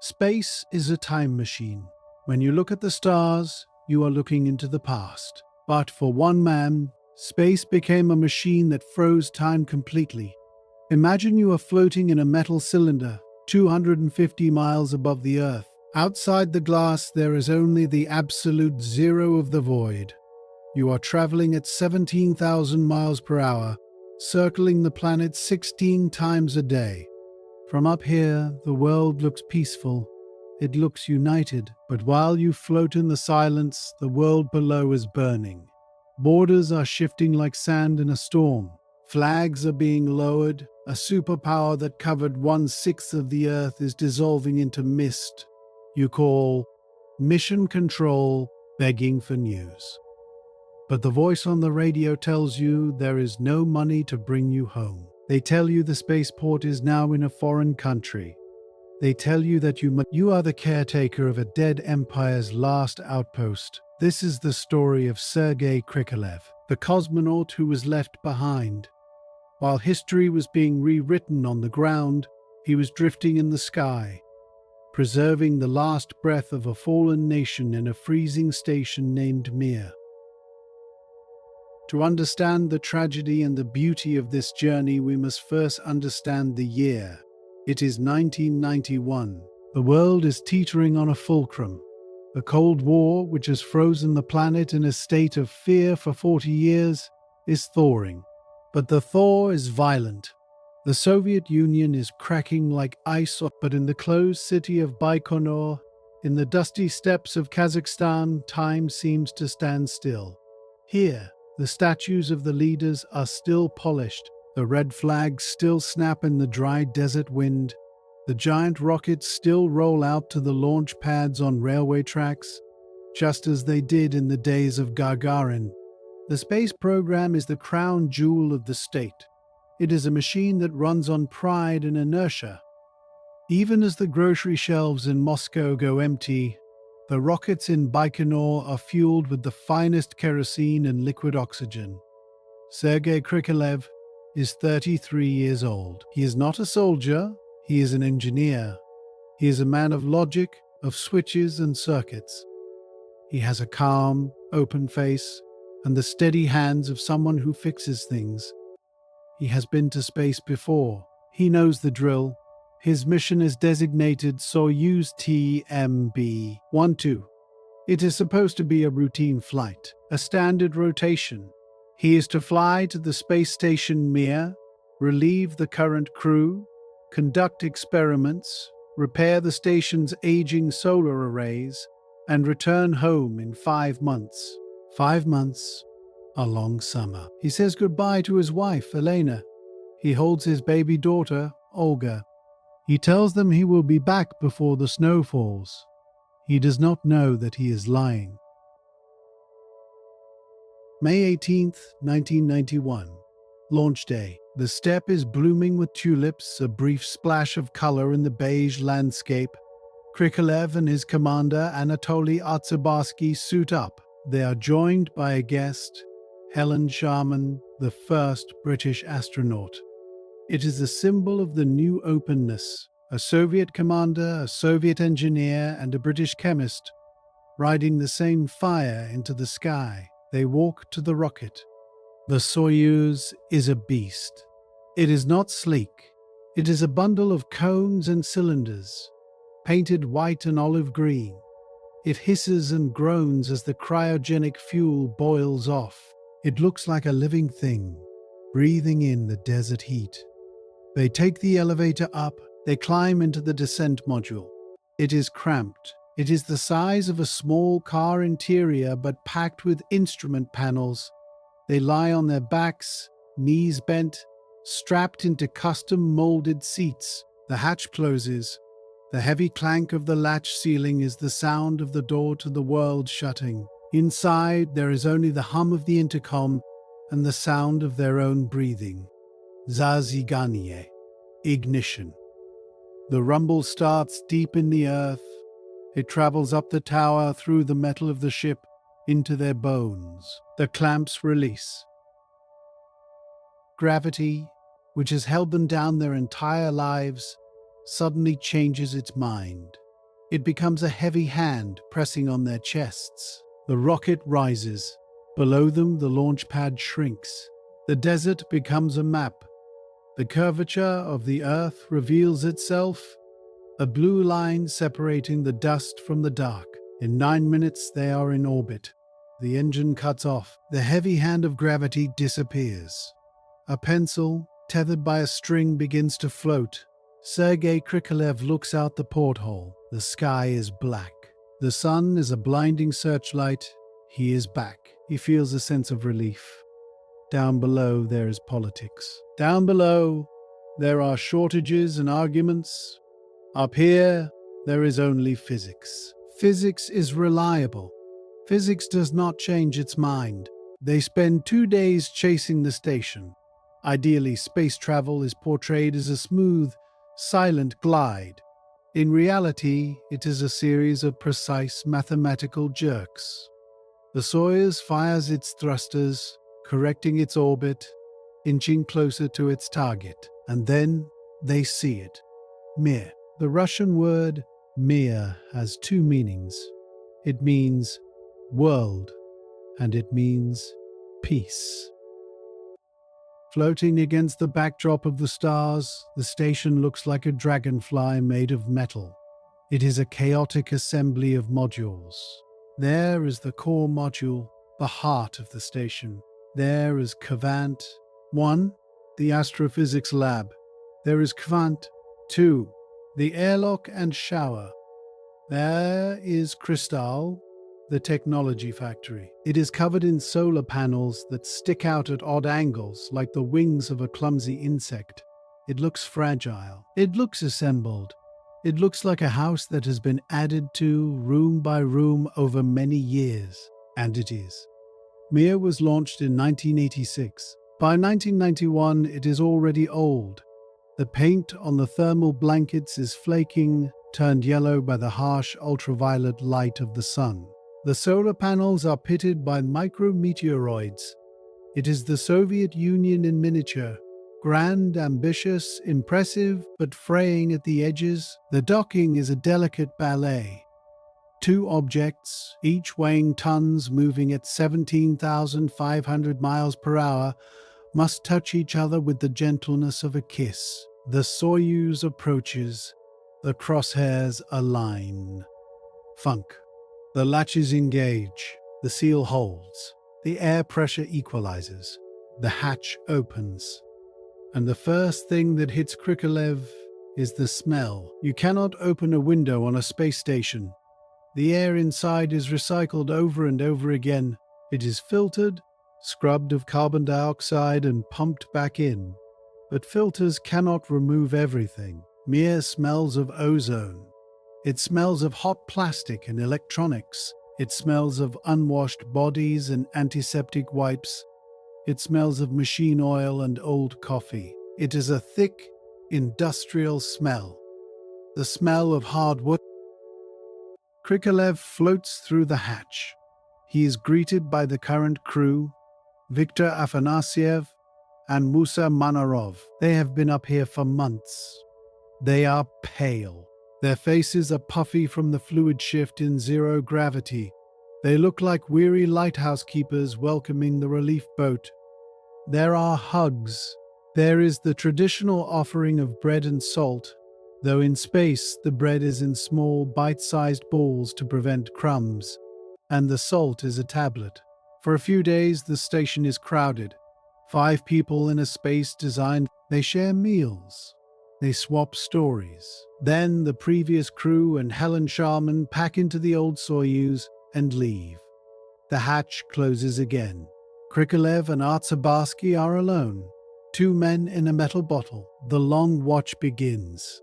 Space is a time machine. When you look at the stars, you are looking into the past. But for one man, space became a machine that froze time completely. Imagine you are floating in a metal cylinder, 250 miles above the Earth. Outside the glass, there is only the absolute zero of the void. You are traveling at 17,000 miles per hour, circling the planet 16 times a day. From up here, the world looks peaceful. It looks united, but while you float in the silence, the world below is burning. Borders are shifting like sand in a storm. Flags are being lowered. A superpower that covered 1/6 of the Earth is dissolving into mist. You call Mission Control, begging for news. But the voice on the radio tells you there is no money to bring you home. They tell you the spaceport is now in a foreign country. They tell you that you are the caretaker of a dead empire's last outpost. This is the story of Sergei Krikalev, the cosmonaut who was left behind. While history was being rewritten on the ground, he was drifting in the sky, preserving the last breath of a fallen nation in a freezing station named Mir. To understand the tragedy and the beauty of this journey, we must first understand the year. It is 1991. The world is teetering on a fulcrum. The Cold War, which has frozen the planet in a state of fear for 40 years, is thawing. But the thaw is violent. The Soviet Union is cracking like ice, but in the closed city of Baikonur, in the dusty steppes of Kazakhstan, time seems to stand still. Here, the statues of the leaders are still polished, the red flags still snap in the dry desert wind, the giant rockets still roll out to the launch pads on railway tracks, just as they did in the days of Gagarin. The space program is the crown jewel of the state. It is a machine that runs on pride and inertia. Even as the grocery shelves in Moscow go empty, the rockets in Baikonur are fueled with the finest kerosene and liquid oxygen. Sergei Krikalev is 33 years old. He is not a soldier, he is an engineer. He is a man of logic, of switches and circuits. He has a calm, open face and the steady hands of someone who fixes things. He has been to space before. He knows the drill. His mission is designated Soyuz TMB-12. It is supposed to be a routine flight, a standard rotation. He is to fly to the Space Station Mir, relieve the current crew, conduct experiments, repair the station's aging solar arrays, and return home in 5 months. 5 months, a long summer. He says goodbye to his wife, Elena. He holds his baby daughter, Olga. He tells them he will be back before the snow falls. He does not know that he is lying. May 18th, 1991. Launch day. The steppe is blooming with tulips, a brief splash of color in the beige landscape. Krikalev and his commander, Anatoly Artsebarsky, suit up. They are joined by a guest, Helen Sharman, the first British astronaut. It is a symbol of the new openness. A Soviet commander, a Soviet engineer, and a British chemist riding the same fire into the sky. They walk to the rocket. The Soyuz is a beast. It is not sleek. It is a bundle of cones and cylinders, painted white and olive green. It hisses and groans as the cryogenic fuel boils off. It looks like a living thing, breathing in the desert heat. They take the elevator up. They climb into the descent module. It is cramped. It is the size of a small car interior but packed with instrument panels. They lie on their backs, knees bent, strapped into custom-molded seats. The hatch closes. The heavy clank of the latch ceiling is the sound of the door to the world shutting. Inside, there is only the hum of the intercom and the sound of their own breathing. Zaziganie. Ignition. The rumble starts deep in the earth. It travels up the tower through the metal of the ship into their bones. The clamps release. Gravity, which has held them down their entire lives, suddenly changes its mind. It becomes a heavy hand pressing on their chests. The rocket rises. Below them, the launch pad shrinks. The desert becomes a map. The curvature of the Earth reveals itself, a blue line separating the dust from the dark. In 9 minutes, they are in orbit. The engine cuts off. The heavy hand of gravity disappears. A pencil, tethered by a string, begins to float. Sergei Krikalev looks out the porthole. The sky is black. The sun is a blinding searchlight. He is back. He feels a sense of relief. Down below, there is politics. Down below, there are shortages and arguments. Up here, there is only physics. Physics is reliable. Physics does not change its mind. They spend 2 days chasing the station. Ideally, space travel is portrayed as a smooth, silent glide. In reality, it is a series of precise mathematical jerks. The Soyuz fires its thrusters, correcting its orbit, inching closer to its target, and then they see it. Mir. The Russian word Mir has 2 meanings. It means world, and it means peace. Floating against the backdrop of the stars, the station looks like a dragonfly made of metal. It is a chaotic assembly of modules. There is the core module, the heart of the station. There is Kvant 1, the astrophysics lab. There is Kvant 2, the airlock and shower. There is Kristall, the technology factory. It is covered in solar panels that stick out at odd angles like the wings of a clumsy insect. It looks fragile. It looks assembled. It looks like a house that has been added to room by room over many years. And it is. Mir was launched in 1986. By 1991, it is already old. The paint on the thermal blankets is flaking, turned yellow by the harsh ultraviolet light of the sun. The solar panels are pitted by micrometeoroids. It is the Soviet Union in miniature. Grand, ambitious, impressive, but fraying at the edges. The docking is a delicate ballet. 2 objects, each weighing tons moving at 17,500 miles per hour, must touch each other with the gentleness of a kiss. The Soyuz approaches. The crosshairs align. Funk. The latches engage. The seal holds. The air pressure equalizes. The hatch opens. And the first thing that hits Krikalev is the smell. You cannot open a window on a space station. The air inside is recycled over and over again. It is filtered, scrubbed of carbon dioxide, and pumped back in. But filters cannot remove everything. Mir smells of ozone. It smells of hot plastic and electronics. It smells of unwashed bodies and antiseptic wipes. It smells of machine oil and old coffee. It is a thick, industrial smell. The smell of hard wood. Krikalev floats through the hatch. He is greeted by the current crew, Viktor Afanasyev and Musa Manarov. They have been up here for months. They are pale. Their faces are puffy from the fluid shift in zero gravity. They look like weary lighthouse keepers welcoming the relief boat. There are hugs. There is the traditional offering of bread and salt, though in space the bread is in small, bite-sized balls to prevent crumbs, and the salt is a tablet. For a few days, the station is crowded. 5 people in a space designed. They share meals. They swap stories. Then the previous crew and Helen Sharman pack into the old Soyuz and leave. The hatch closes again. Krikalev and Artsebarsky are alone. 2 men in a metal bottle. The long watch begins.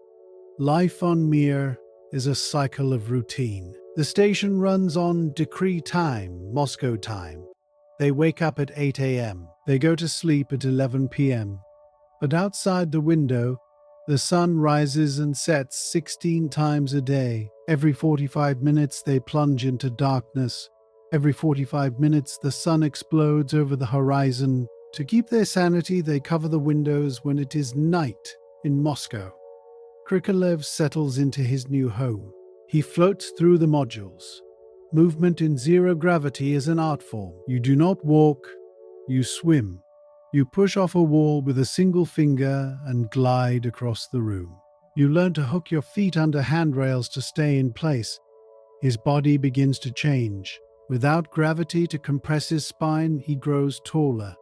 Life on Mir is a cycle of routine. The station runs on decree time, Moscow time. They wake up at 8 a.m. They go to sleep at 11 p.m. But outside the window, the sun rises and sets 16 times a day. Every 45 minutes they plunge into darkness. Every 45 minutes the sun explodes over the horizon. To keep their sanity, they cover the windows when it is night in Moscow. Krikalev settles into his new home. He floats through the modules. Movement in zero gravity is an art form. You do not walk, you swim. You push off a wall with a single finger and glide across the room. You learn to hook your feet under handrails to stay in place. His body begins to change. Without gravity to compress his spine, he grows taller.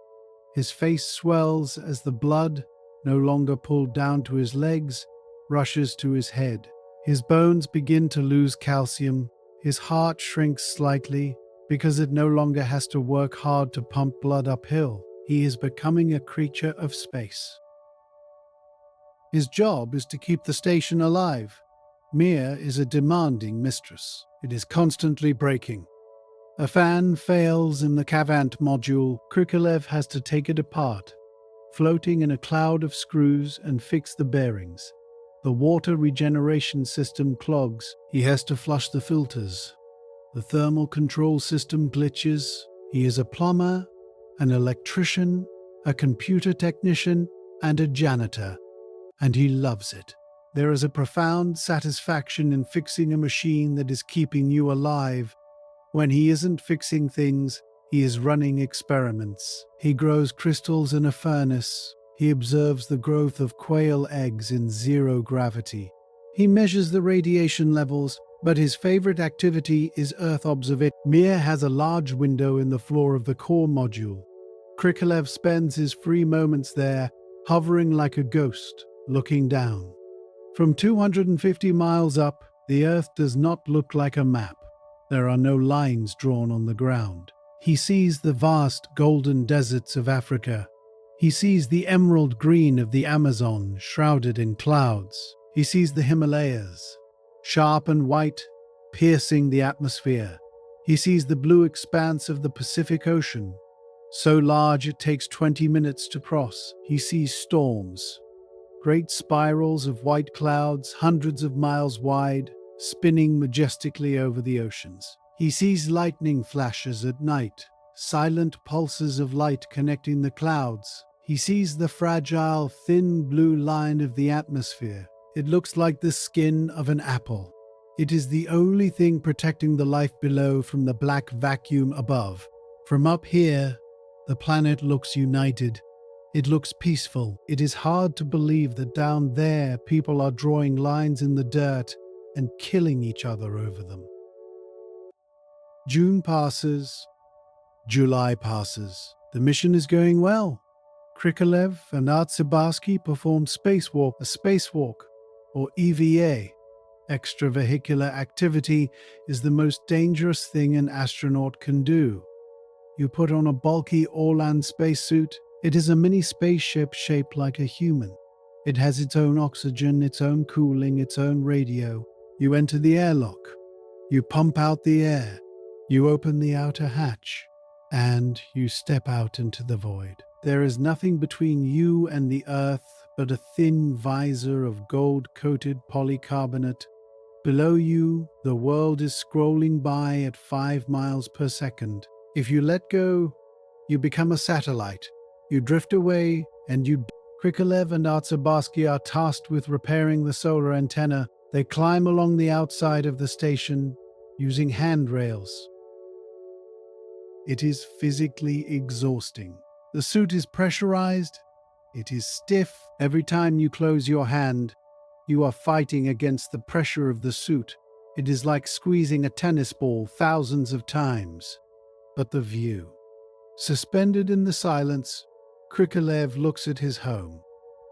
His face swells as the blood, no longer pulled down to his legs, rushes to his head. His bones begin to lose calcium. His heart shrinks slightly because it no longer has to work hard to pump blood uphill. He is becoming a creature of space. His job is to keep the station alive. Mir is a demanding mistress. It is constantly breaking. A fan fails in the Cavant module. Krikalev has to take it apart, floating in a cloud of screws, and fix the bearings. The water regeneration system clogs. He has to flush the filters. The thermal control system glitches. He is a plumber, an electrician, a computer technician, and a janitor. And he loves it. There is a profound satisfaction in fixing a machine that is keeping you alive. When he isn't fixing things, he is running experiments. He grows crystals in a furnace. He observes the growth of quail eggs in zero gravity. He measures the radiation levels, but his favorite activity is Earth observation. Mir has a large window in the floor of the core module. Krikalev spends his free moments there, hovering like a ghost, looking down. From 250 miles up, the Earth does not look like a map. There are no lines drawn on the ground. He sees the vast golden deserts of Africa. He sees the emerald green of the Amazon shrouded in clouds. He sees the Himalayas, sharp and white, piercing the atmosphere. He sees the blue expanse of the Pacific Ocean, so large it takes 20 minutes to cross. He sees storms, great spirals of white clouds hundreds of miles wide, spinning majestically over the oceans. He sees lightning flashes at night, silent pulses of light connecting the clouds. He sees the fragile, thin blue line of the atmosphere. It looks like the skin of an apple. It is the only thing protecting the life below from the black vacuum above. From up here, the planet looks united. It looks peaceful. It is hard to believe that down there people are drawing lines in the dirt and killing each other over them. June passes. July passes. The mission is going well. Krikalev and Artsebarsky perform a spacewalk, or EVA. Extravehicular activity is the most dangerous thing an astronaut can do. You put on a bulky Orlan spacesuit. It is a mini spaceship shaped like a human. It has its own oxygen, its own cooling, its own radio. You enter the airlock. You pump out the air. You open the outer hatch. And you step out into the void. There is nothing between you and the Earth but a thin visor of gold-coated polycarbonate. Below you, the world is scrolling by at 5 miles per second. If you let go, you become a satellite. You drift away, and Krikalev and Artsebarsky are tasked with repairing the solar antenna. They climb along the outside of the station using handrails. It is physically exhausting. The suit is pressurized. It is stiff. Every time you close your hand, you are fighting against the pressure of the suit. It is like squeezing a tennis ball thousands of times. But the view. Suspended in the silence, Krikalev looks at his home.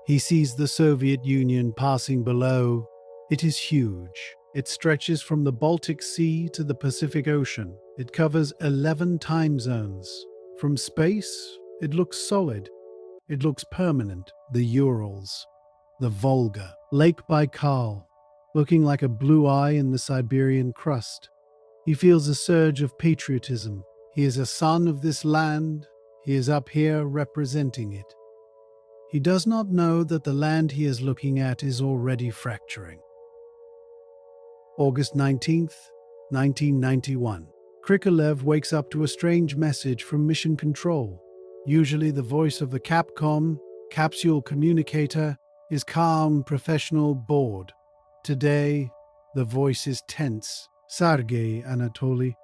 He sees the Soviet Union passing below. It is huge. It stretches from the Baltic Sea to the Pacific Ocean. It covers 11 time zones. From space, it looks solid. It looks permanent. The Urals, the Volga, Lake Baikal, looking like a blue eye in the Siberian crust. He feels a surge of patriotism. He is a son of this land. He is up here representing it. He does not know that the land he is looking at is already fracturing. August 19th, 1991. Krikalev wakes up to a strange message from Mission Control. Usually the voice of the Capcom, capsule communicator, is calm, professional, bored. Today, The voice is tense. Sergei, Anatoly,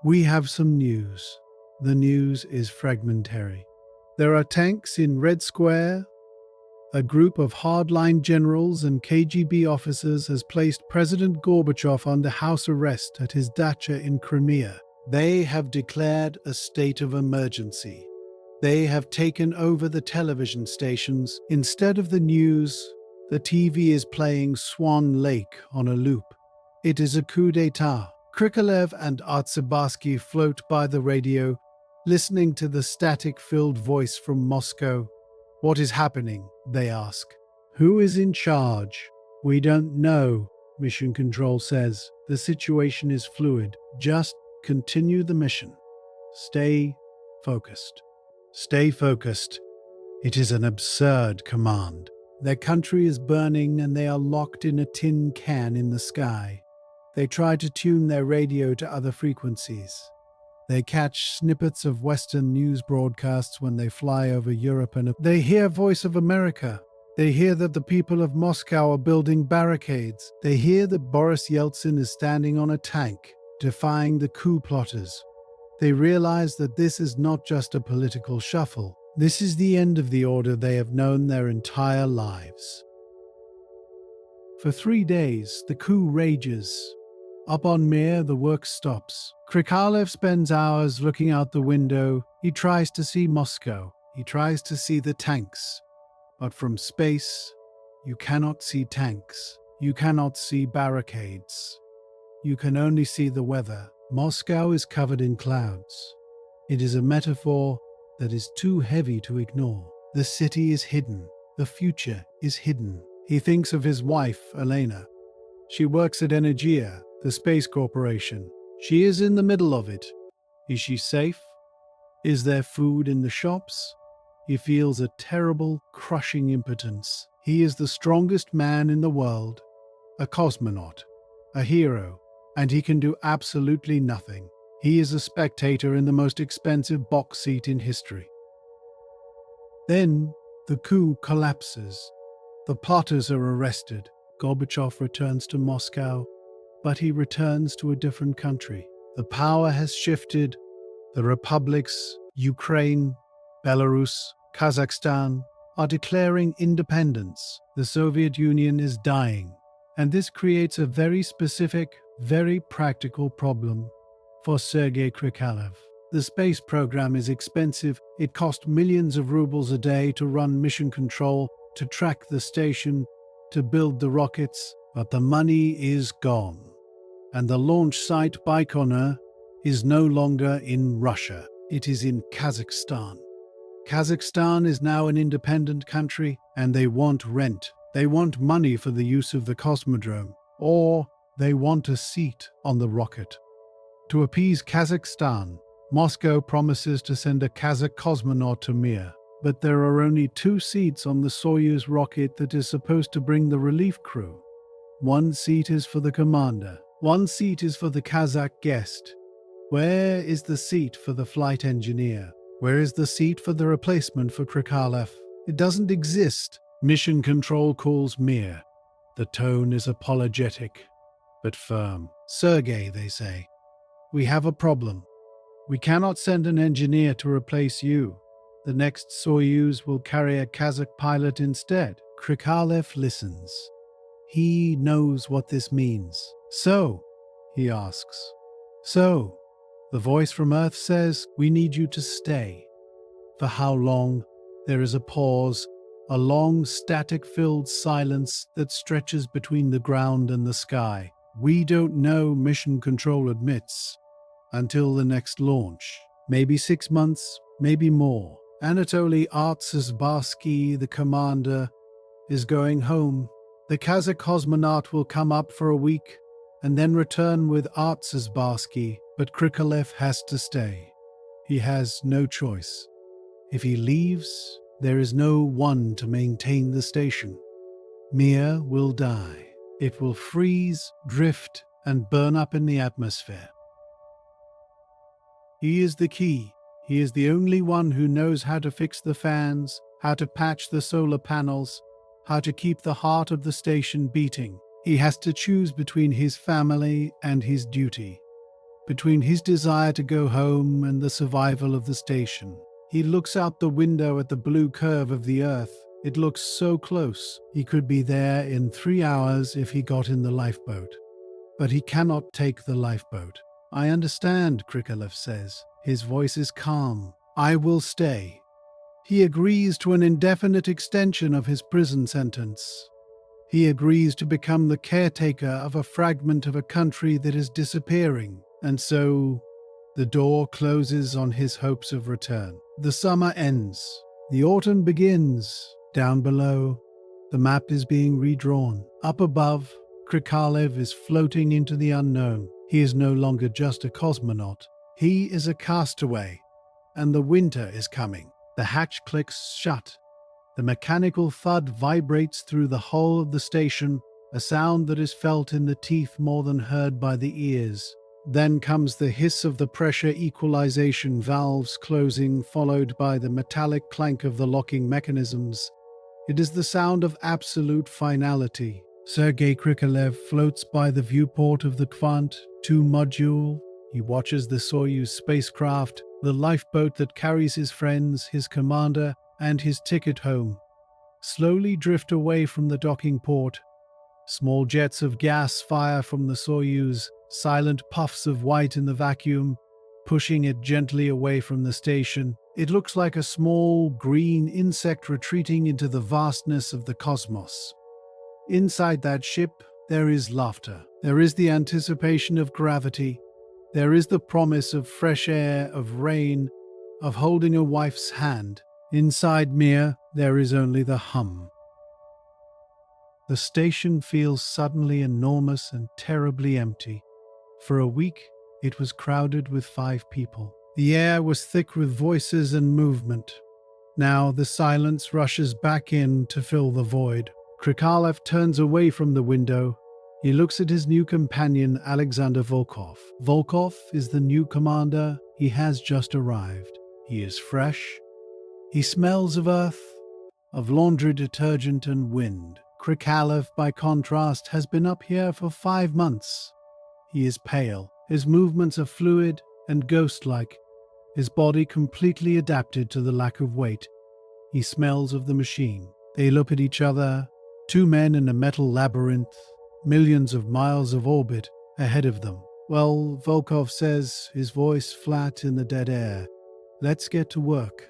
we have some news. The news is fragmentary. There are tanks in Red Square. A group of hardline generals and KGB officers has placed President Gorbachev under house arrest at his dacha in Crimea. They have declared a state of emergency. They have taken over the television stations. Instead of the news, the TV is playing Swan Lake on a loop. It is a coup d'etat. Krikalev and Artsebarsky float by the radio, listening to the static-filled voice from Moscow. What is happening? They ask. Who is in charge? We don't know, Mission Control says. The situation is fluid. Just continue the mission. Stay focused. Stay focused. It is an absurd command. Their country is burning and they are locked in a tin can in the sky. They try to tune their radio to other frequencies. They catch snippets of Western news broadcasts when they fly over Europe and they hear Voice of America. They hear that the people of Moscow are building barricades. They hear that Boris Yeltsin is standing on a tank, defying the coup plotters. They realize that this is not just a political shuffle. This is the end of the order they have known their entire lives. For 3 days, the coup rages. Up on Mir, the work stops. Krikalev spends hours looking out the window. He tries to see Moscow. He tries to see the tanks. But from space, you cannot see tanks. You cannot see barricades. You can only see the weather. Moscow is covered in clouds. It is a metaphor that is too heavy to ignore. The city is hidden. The future is hidden. He thinks of his wife, Elena. She works at Energia, the space corporation. She is in the middle of it. Is she safe? Is there food in the shops? He feels a terrible, crushing impotence. He is the strongest man in the world, a cosmonaut, a hero, and he can do absolutely nothing. He is a spectator in the most expensive box seat in history. Then the coup collapses. The plotters are arrested. Gorbachev returns to Moscow, but he returns to a different country. The power has shifted. The republics, Ukraine, Belarus, Kazakhstan, are declaring independence. The Soviet Union is dying. And this creates a very specific, very practical problem for Sergei Krikalev. The space program is expensive. It costs millions of rubles a day to run mission control, to track the station, to build the rockets, but the money is gone. And the launch site Baikonur is no longer in Russia. It is in Kazakhstan. Kazakhstan is now an independent country, and they want rent. They want money for the use of the cosmodrome, or they want a seat on the rocket. To appease Kazakhstan, Moscow promises to send a Kazakh cosmonaut to Mir, but there are only 2 seats on the Soyuz rocket that is supposed to bring the relief crew. 1 seat is for the commander. 1 seat is for the Kazakh guest. Where is the seat for the flight engineer? Where is the seat for the replacement for Krikalev? It doesn't exist. Mission Control calls Mir. The tone is apologetic, but firm. Sergei, they say, we have a problem. We cannot send an engineer to replace you. The next Soyuz will carry a Kazakh pilot instead. Krikalev listens. He knows what this means. So, he asks. So, the voice from Earth says, we need you to stay. For how long? There is a pause, a long static-filled silence that stretches between the ground and the sky. We don't know, Mission Control admits, until the next launch. Maybe 6 months, maybe more. Anatoly Artsebarsky, the commander, is going home. The Kazakh cosmonaut will come up for a week and then return with Artsebarsky, but Krikalev has to stay. He has no choice. If he leaves, there is no one to maintain the station. Mir will die. It will freeze, drift, and burn up in the atmosphere. He is the key. He is the only one who knows how to fix the fans, how to patch the solar panels, how to keep the heart of the station beating. He has to choose between his family and his duty, between his desire to go home and the survival of the station. He looks out the window at the blue curve of the Earth. It looks so close. He could be there in 3 hours if he got in the lifeboat. But he cannot take the lifeboat. I understand, Krikalev says. His voice is calm. I will stay. He agrees to an indefinite extension of his prison sentence. He agrees to become the caretaker of a fragment of a country that is disappearing. And so, the door closes on his hopes of return. The summer ends. The autumn begins. Down below, the map is being redrawn. Up above, Krikalev is floating into the unknown. He is no longer just a cosmonaut. He is a castaway. And the winter is coming. The hatch clicks shut. The mechanical thud vibrates through the hull of the station, a sound that is felt in the teeth more than heard by the ears. Then comes the hiss of the pressure equalization valves closing, followed by the metallic clank of the locking mechanisms. It is the sound of absolute finality. Sergei Krikalev floats by the viewport of the Kvant 2 module. He watches the Soyuz spacecraft, the lifeboat that carries his friends, his commander, and his ticket home, slowly drift away from the docking port. Small jets of gas fire from the Soyuz, silent puffs of white in the vacuum, pushing it gently away from the station. It looks like a small, green insect retreating into the vastness of the cosmos. Inside that ship, there is laughter. There is the anticipation of gravity. There is the promise of fresh air, of rain, of holding a wife's hand. Inside Mir, there is only the hum. The station feels suddenly enormous and terribly empty. For a week, it was crowded with 5 people. The air was thick with voices and movement. Now the silence rushes back in to fill the void. Krikalev turns away from the window. He looks at his new companion, Alexander Volkov. Volkov is the new commander. He has just arrived. He is fresh. He smells of earth, of laundry detergent and wind. Krikalev, by contrast, has been up here for 5 months. He is pale. His movements are fluid and ghost-like. His body completely adapted to the lack of weight. He smells of the machine. They look at each other, 2 men in a metal labyrinth, millions of miles of orbit ahead of them. Well, Volkov says, his voice flat in the dead air, let's get to work.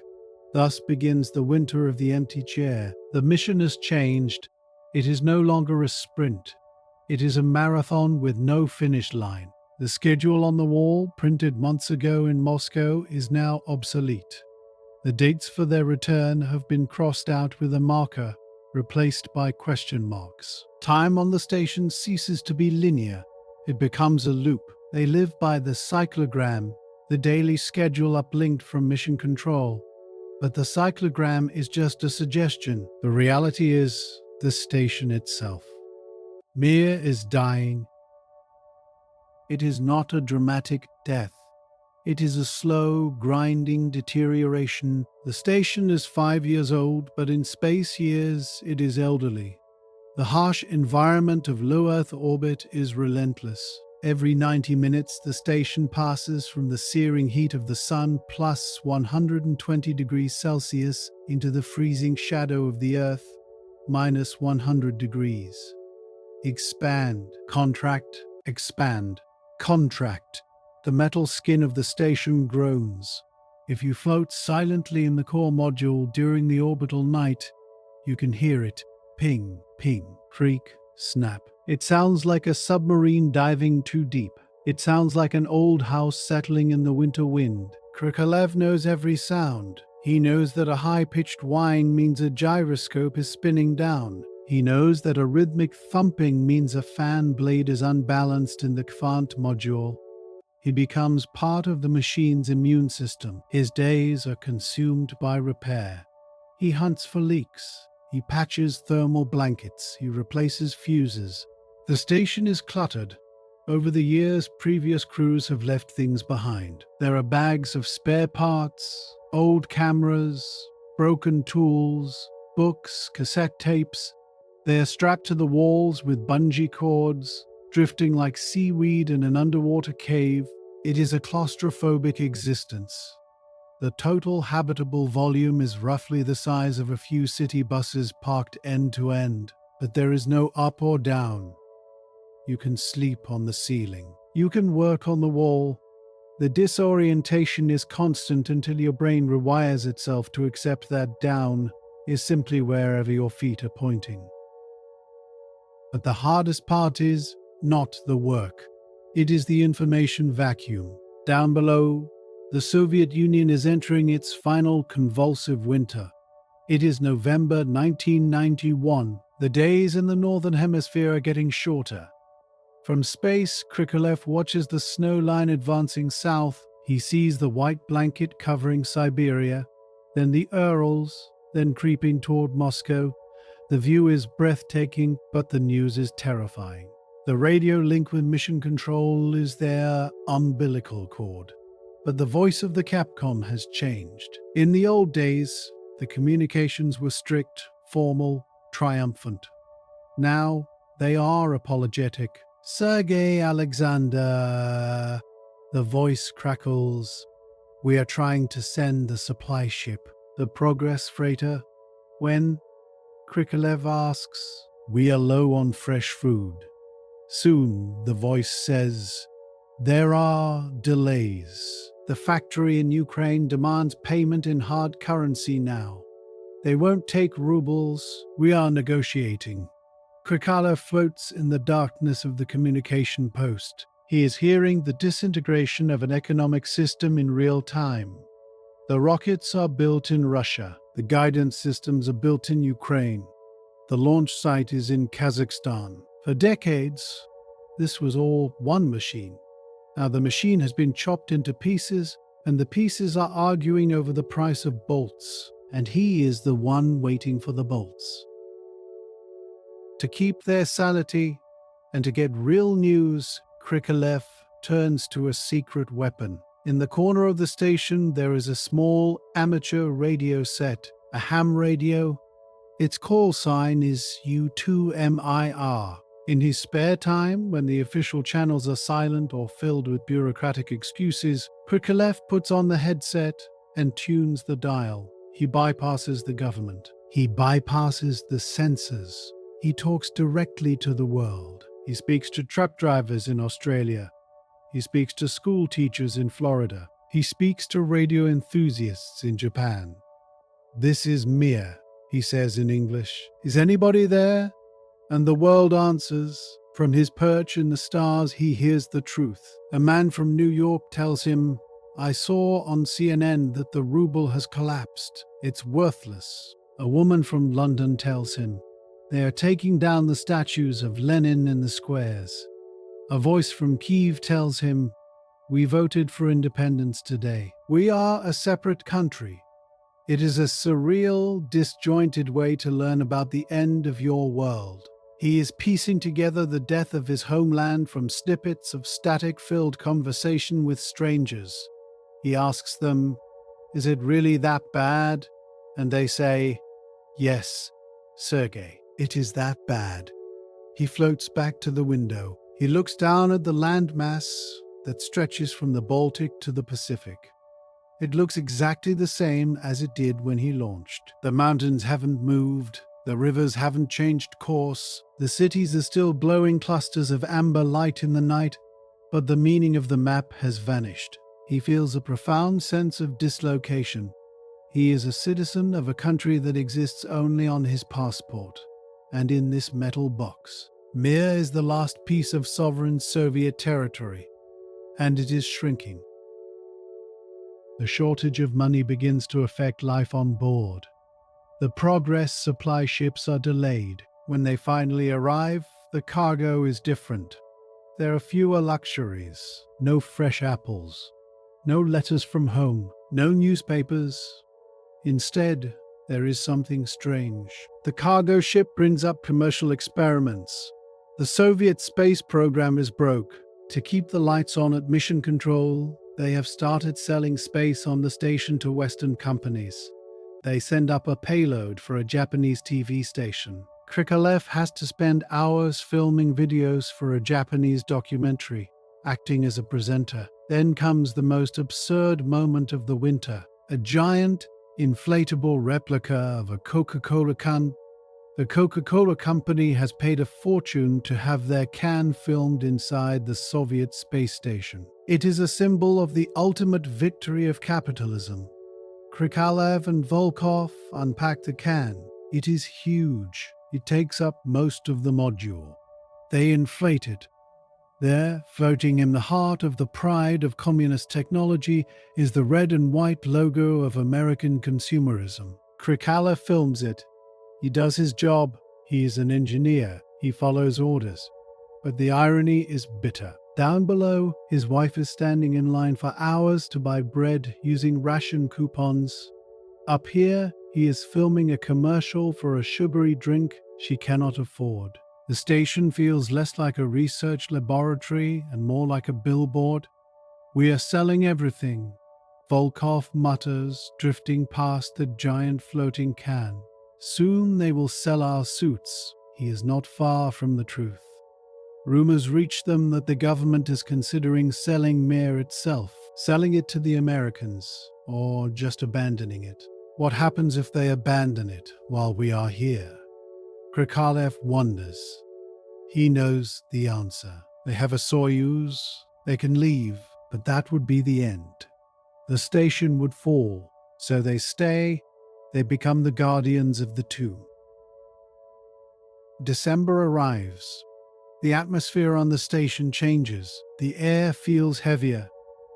Thus begins the winter of the empty chair. The mission has changed. It is no longer a sprint. It is a marathon with no finish line. The schedule on the wall, printed months ago in Moscow, is now obsolete. The dates for their return have been crossed out with a marker, replaced by question marks. Time on the station ceases to be linear. It becomes a loop. They live by the cyclogram, the daily schedule uplinked from mission control. But the cyclogram is just a suggestion. The reality is the station itself. Mir is dying. It is not a dramatic death. It is a slow, grinding deterioration. The station is 5 years old, but in space years it is elderly. The harsh environment of low Earth orbit is relentless. Every 90 minutes, the station passes from the searing heat of the sun plus 120 degrees Celsius into the freezing shadow of the Earth minus 100 degrees. Expand, contract, expand, contract. The metal skin of the station groans. If you float silently in the core module during the orbital night, you can hear it ping, ping, creak, snap. It sounds like a submarine diving too deep. It sounds like an old house settling in the winter wind. Krikalev knows every sound. He knows that a high-pitched whine means a gyroscope is spinning down. He knows that a rhythmic thumping means a fan blade is unbalanced in the Kvant module. He becomes part of the machine's immune system. His days are consumed by repair. He hunts for leaks. He patches thermal blankets. He replaces fuses. The station is cluttered. Over the years, previous crews have left things behind. There are bags of spare parts, old cameras, broken tools, books, cassette tapes. They are strapped to the walls with bungee cords, drifting like seaweed in an underwater cave. It is a claustrophobic existence. The total habitable volume is roughly the size of a few city buses parked end to end, but there is no up or down. You can sleep on the ceiling. You can work on the wall. The disorientation is constant until your brain rewires itself to accept that down is simply wherever your feet are pointing. But the hardest part is not the work. It is the information vacuum. Down below, the Soviet Union is entering its final convulsive winter. It is November 1991. The days in the Northern Hemisphere are getting shorter. From space, Krikalev watches the snow line advancing south. He sees the white blanket covering Siberia, then the Urals, then creeping toward Moscow. The view is breathtaking, but the news is terrifying. The radio link with mission control is their umbilical cord. But the voice of the Capcom has changed. In the old days, the communications were strict, formal, triumphant. Now, they are apologetic. Sergei Alexander, the voice crackles. We are trying to send the supply ship, the Progress freighter. When Krikalev asks, we are low on fresh food. Soon, the voice says, there are delays. The factory in Ukraine demands payment in hard currency now. They won't take rubles. We are negotiating. Krikalev floats in the darkness of the communication post. He is hearing the disintegration of an economic system in real time. The rockets are built in Russia. The guidance systems are built in Ukraine. The launch site is in Kazakhstan. For decades, this was all one machine. Now the machine has been chopped into pieces, and the pieces are arguing over the price of bolts, and he is the one waiting for the bolts. To keep their sanity and to get real news, Krikalev turns to a secret weapon. In the corner of the station, there is a small amateur radio set, a ham radio. Its call sign is U2MIR. In his spare time, when the official channels are silent or filled with bureaucratic excuses, Krikalev puts on the headset and tunes the dial. He bypasses the government. He bypasses the censors. He talks directly to the world. He speaks to truck drivers in Australia. He speaks to school teachers in Florida. He speaks to radio enthusiasts in Japan. This is Mir, he says in English. Is anybody there? And the world answers. From his perch in the stars, he hears the truth. A man from New York tells him, I saw on CNN that the ruble has collapsed. It's worthless. A woman from London tells him, they are taking down the statues of Lenin in the squares. A voice from Kyiv tells him, we voted for independence today. We are a separate country. It is a surreal, disjointed way to learn about the end of your world. He is piecing together the death of his homeland from snippets of static-filled conversation with strangers. He asks them, is it really that bad? And they say, yes, Sergei, it is that bad. He floats back to the window. He looks down at the landmass that stretches from the Baltic to the Pacific. It looks exactly the same as it did when he launched. The mountains haven't moved. The rivers haven't changed course. The cities are still glowing clusters of amber light in the night, but the meaning of the map has vanished. He feels a profound sense of dislocation. He is a citizen of a country that exists only on his passport, and in this metal box. Mir is the last piece of sovereign Soviet territory, and it is shrinking. The shortage of money begins to affect life on board. The Progress supply ships are delayed. When they finally arrive, the cargo is different. There are fewer luxuries, no fresh apples, no letters from home, no newspapers. Instead, there is something strange. The cargo ship brings up commercial experiments. The Soviet space program is broke. To keep the lights on at mission control, they have started selling space on the station to Western companies. They send up a payload for a Japanese TV station. Krikalev has to spend hours filming videos for a Japanese documentary, acting as a presenter. Then comes the most absurd moment of the winter. A giant, inflatable replica of a Coca-Cola can. The Coca-Cola company has paid a fortune to have their can filmed inside the Soviet space station. It is a symbol of the ultimate victory of capitalism. Krikalev and Volkov unpack the can. It is huge. It takes up most of the module. They inflate it. There, floating in the heart of the pride of communist technology, is the red and white logo of American consumerism. Krikalev films it. He does his job. He is an engineer. He follows orders. But the irony is bitter. Down below, his wife is standing in line for hours to buy bread using ration coupons. Up here, he is filming a commercial for a sugary drink she cannot afford. The station feels less like a research laboratory and more like a billboard. "We are selling everything," Volkov mutters, drifting past the giant floating can. "Soon they will sell our suits." He is not far from the truth. Rumors reach them that the government is considering selling Mir itself, selling it to the Americans, or just abandoning it. What happens if they abandon it while we are here? Krikalev wonders. He knows the answer. They have a Soyuz, they can leave, but that would be the end. The station would fall, so they stay, they become the guardians of the tomb. December arrives. The atmosphere on the station changes. The air feels heavier.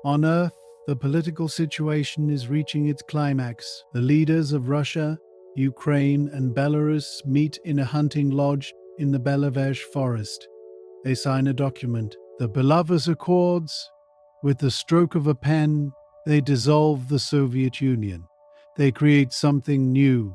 On Earth, the political situation is reaching its climax. The leaders of Russia, Ukraine, and Belarus meet in a hunting lodge in the Belavej forest. They sign a document, the Beloved Accords. With the stroke of a pen, they dissolve the Soviet Union. They create something new,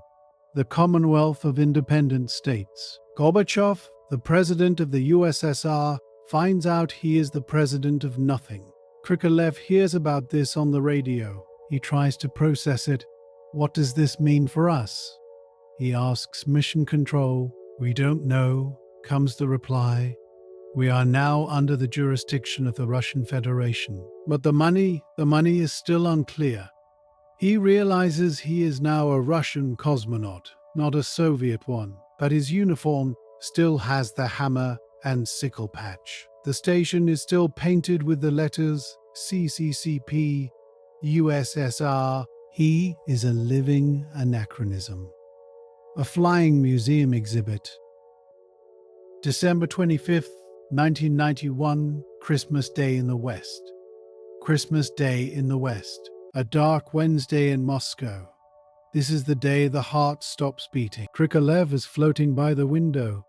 the Commonwealth of Independent States. Gorbachev, the president of the USSR, finds out he is the president of nothing. Krikalev hears about this on the radio. He tries to process it. What does this mean for us? He asks Mission Control. "We don't know," comes the reply. "We are now under the jurisdiction of the Russian Federation." But the money is still unclear. He realizes he is now a Russian cosmonaut, not a Soviet one, but his uniform still has the hammer and sickle patch. The station is still painted with the letters CCCP, USSR. He is a living anachronism. A flying museum exhibit. December 25th, 1991, Christmas Day in the West. Christmas Day in the West. A dark Wednesday in Moscow. This is the day the heart stops beating. Krikalev is floating by the window.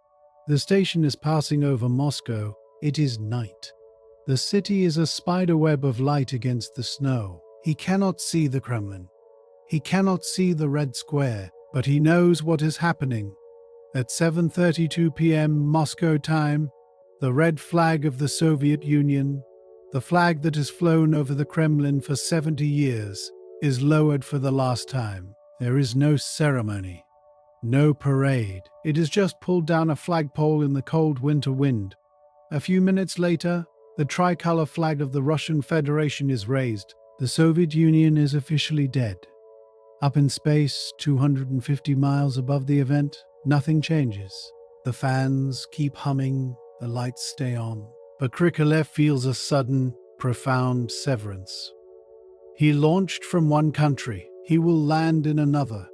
The station is passing over Moscow. It is night. The city is a spiderweb of light against the snow. He cannot see the Kremlin. He cannot see the Red Square, but he knows what is happening. At 7:32 p.m. Moscow time, the red flag of the Soviet Union, the flag that has flown over the Kremlin for 70 years, is lowered for the last time. There is no ceremony. No parade. It is just pulled down a flagpole in the cold winter wind. A few minutes later, the tricolor flag of the Russian Federation is raised. The Soviet Union is officially dead. Up in space, 250 miles above the event, nothing changes. The fans keep humming, the lights stay on. But Krikalev feels a sudden, profound severance. He launched from one country. He will land in another.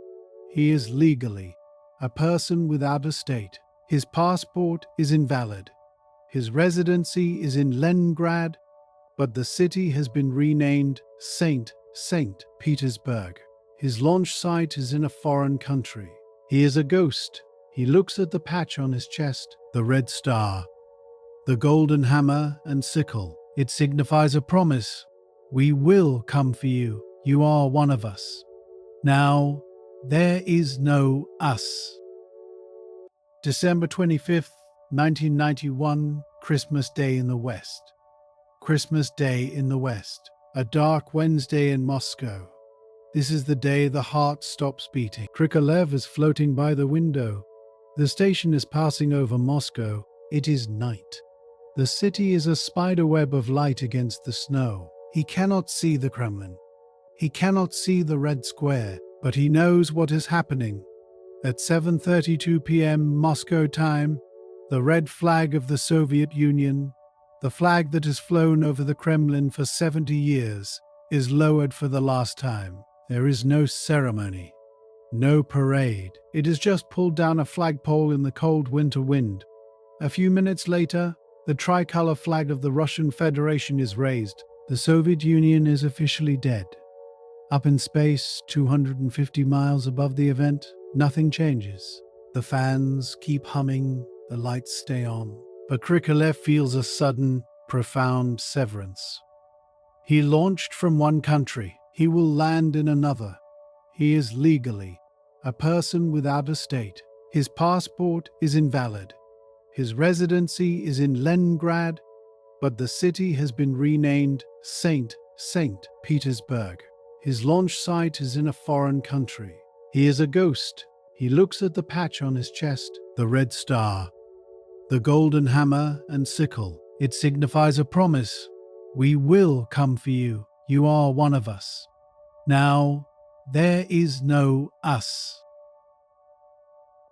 He is legally a person without a state. His passport is invalid. His residency is in Leningrad, but the city has been renamed St. Petersburg. His launch site is in a foreign country. He is a ghost. He looks at the patch on his chest, the red star, the golden hammer and sickle. It signifies a promise. "We will come for you. You are one of us." Now, there is no us. December 25th, 1991, Christmas Day in the West. Christmas Day in the West. A dark Wednesday in Moscow. This is the day the heart stops beating. Krikalev is floating by the window. The station is passing over Moscow. It is night. The city is a spiderweb of light against the snow. He cannot see the Kremlin. He cannot see the Red Square, but he knows what is happening. At 7:32 p.m. Moscow time, the red flag of the Soviet Union, the flag that has flown over the Kremlin for 70 years, is lowered for the last time. There is no ceremony, no parade. It is just pulled down a flagpole in the cold winter wind. A few minutes later, the tricolor flag of the Russian Federation is raised. The Soviet Union is officially dead. Up in space, 250 miles above the event, nothing changes. The fans keep humming, the lights stay on. But Krikalev feels a sudden, profound severance. He launched from one country. He will land in another. He is legally a person without a state. His passport is invalid. His residency is in Leningrad, but the city has been renamed St. Petersburg. His launch site is in a foreign country. He is a ghost. He looks at the patch on his chest, the red star, the golden hammer and sickle. It signifies a promise. We will come for you. You are one of us. Now, there is no us.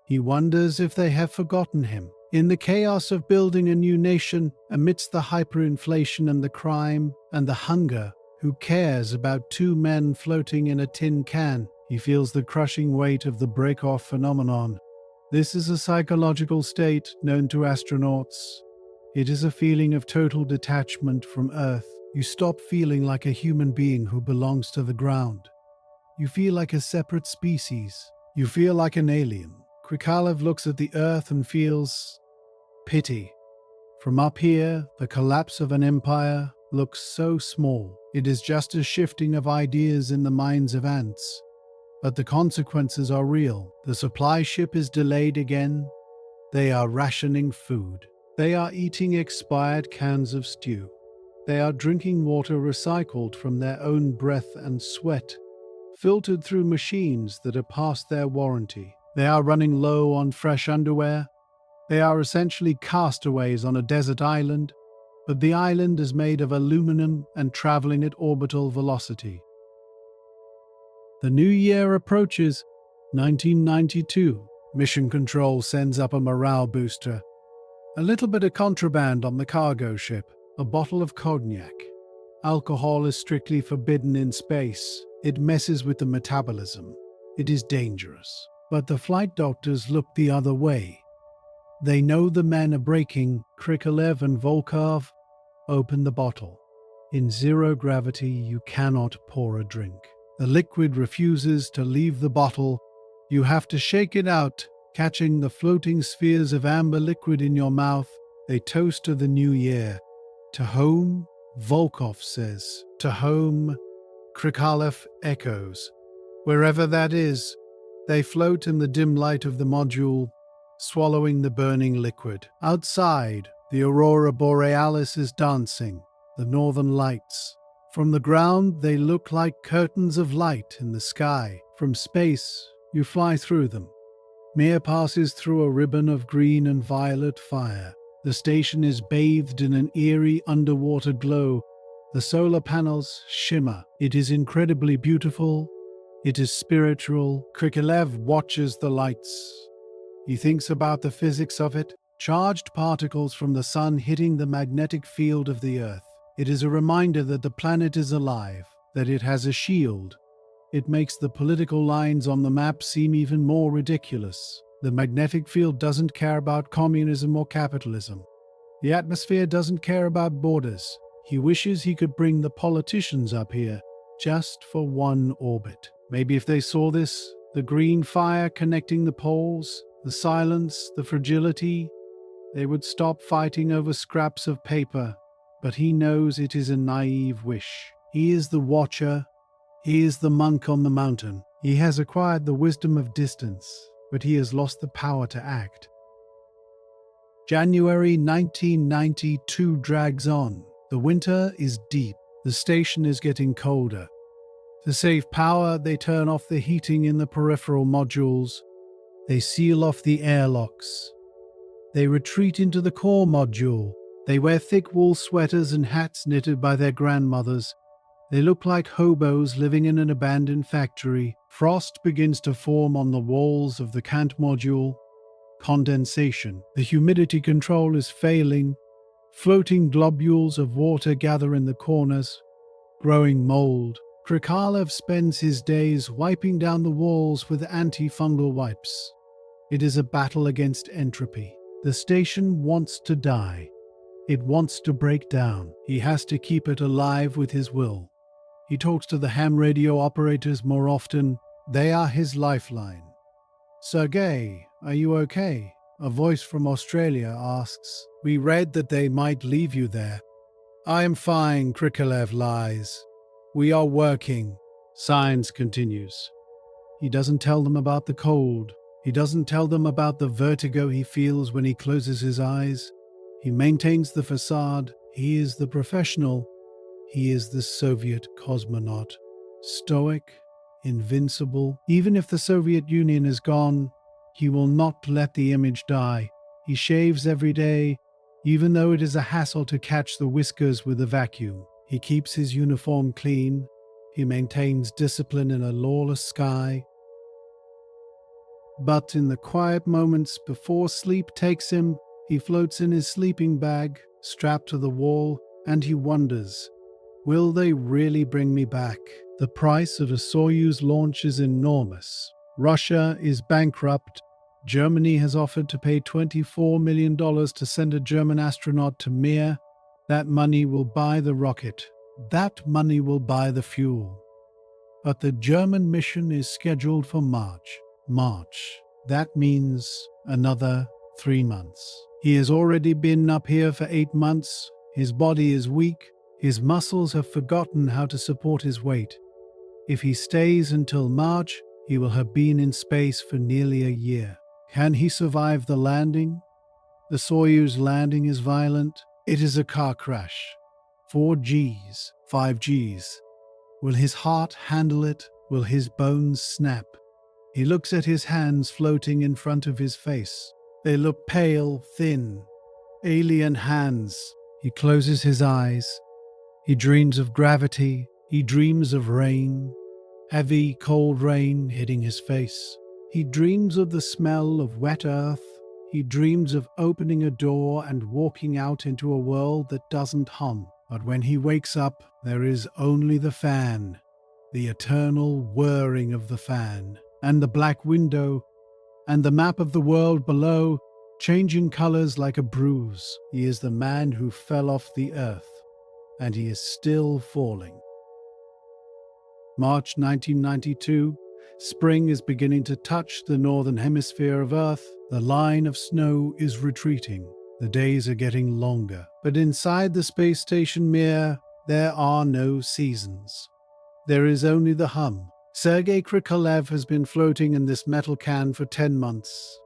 He wonders if they have forgotten him. In the chaos of building a new nation, amidst the hyperinflation and the crime and the hunger, who cares about two men floating in a tin can? He feels the crushing weight of the break-off phenomenon. This is a psychological state known to astronauts. It is a feeling of total detachment from Earth. You stop feeling like a human being who belongs to the ground. You feel like a separate species. You feel like an alien. Krikalev looks at the Earth and feels pity. From up here, the collapse of an empire looks so small. It is just a shifting of ideas in the minds of ants. But the consequences are real. The supply ship is delayed again. They are rationing food. They are eating expired cans of stew. They are drinking water recycled from their own breath and sweat, filtered through machines that are past their warranty. They are running low on fresh underwear. They are essentially castaways on a desert island, but the island is made of aluminum and traveling at orbital velocity. The new year approaches, 1992. Mission Control sends up a morale booster. A little bit of contraband on the cargo ship, a bottle of cognac. Alcohol is strictly forbidden in space. It messes with the metabolism. It is dangerous. But the flight doctors look the other way. They know the men are breaking. Krikalev and Volkov open the bottle. In zero gravity, you cannot pour a drink. The liquid refuses to leave the bottle. You have to shake it out, catching the floating spheres of amber liquid in your mouth. They toast to the new year. To home, Volkov says. To home, Krikalev echoes. Wherever that is, they float in the dim light of the module, swallowing the burning liquid. Outside, the aurora borealis is dancing, the northern lights. From the ground, they look like curtains of light in the sky. From space, you fly through them. Mir passes through a ribbon of green and violet fire. The station is bathed in an eerie underwater glow. The solar panels shimmer. It is incredibly beautiful. It is spiritual. Krikalev watches the lights. He thinks about the physics of it. Charged particles from the sun hitting the magnetic field of the Earth. It is a reminder that the planet is alive, that it has a shield. It makes the political lines on the map seem even more ridiculous. The magnetic field doesn't care about communism or capitalism. The atmosphere doesn't care about borders. He wishes he could bring the politicians up here, just for one orbit. Maybe if they saw this, the green fire connecting the poles, the silence, the fragility, they would stop fighting over scraps of paper. But he knows it is a naive wish. He is the watcher. He is the monk on the mountain. He has acquired the wisdom of distance, but he has lost the power to act. January 1992 drags on. The winter is deep. The station is getting colder. To save power, they turn off the heating in the peripheral modules. They seal off the airlocks. They retreat into the core module. They wear thick wool sweaters and hats knitted by their grandmothers. They look like hobos living in an abandoned factory. Frost begins to form on the walls of the cant module. Condensation. The humidity control is failing. Floating globules of water gather in the corners. Growing mold. Krikalev spends his days wiping down the walls with antifungal wipes. It is a battle against entropy. The station wants to die. It wants to break down. He has to keep it alive with his will. He talks to the ham radio operators more often. They are his lifeline. "Sergei, are you okay?" A voice from Australia asks. "We read that they might leave you there." "I am fine," Krikalev lies. "We are working." Science continues. He doesn't tell them about the cold. He doesn't tell them about the vertigo he feels when he closes his eyes. He maintains the facade. He is the professional. He is the Soviet cosmonaut. Stoic, invincible. Even if the Soviet Union is gone, he will not let the image die. He shaves every day, even though it is a hassle to catch the whiskers with a vacuum. He keeps his uniform clean. He maintains discipline in a lawless sky. But in the quiet moments before sleep takes him, he floats in his sleeping bag, strapped to the wall, and he wonders, will they really bring me back? The price of a Soyuz launch is enormous. Russia is bankrupt. Germany has offered to pay $24 million to send a German astronaut to Mir. That money will buy the rocket. That money will buy the fuel. But the German mission is scheduled for March. That means another 3 months. He has already been up here for 8 months. His body is weak. His muscles have forgotten how to support his weight. If he stays until March, he will have been in space for nearly a year. Can he survive the landing? The Soyuz landing is violent. It is a car crash. 4 Gs, 5 Gs. Will his heart handle it? Will his bones snap? He looks at his hands floating in front of his face. They look pale, thin. Alien hands. He closes his eyes. He dreams of gravity. He dreams of rain. Heavy, cold rain hitting his face. He dreams of the smell of wet earth. He dreams of opening a door and walking out into a world that doesn't hum. But when he wakes up, there is only the fan, the eternal whirring of the fan, and the black window, and the map of the world below, changing colors like a bruise. He is the man who fell off the earth, and he is still falling. March 1992, spring is beginning to touch the northern hemisphere of Earth. The line of snow is retreating. The days are getting longer. But inside the Space Station Mir, there are no seasons. There is only the hum. Sergei Krikalev has been floating in this metal can for 10 months,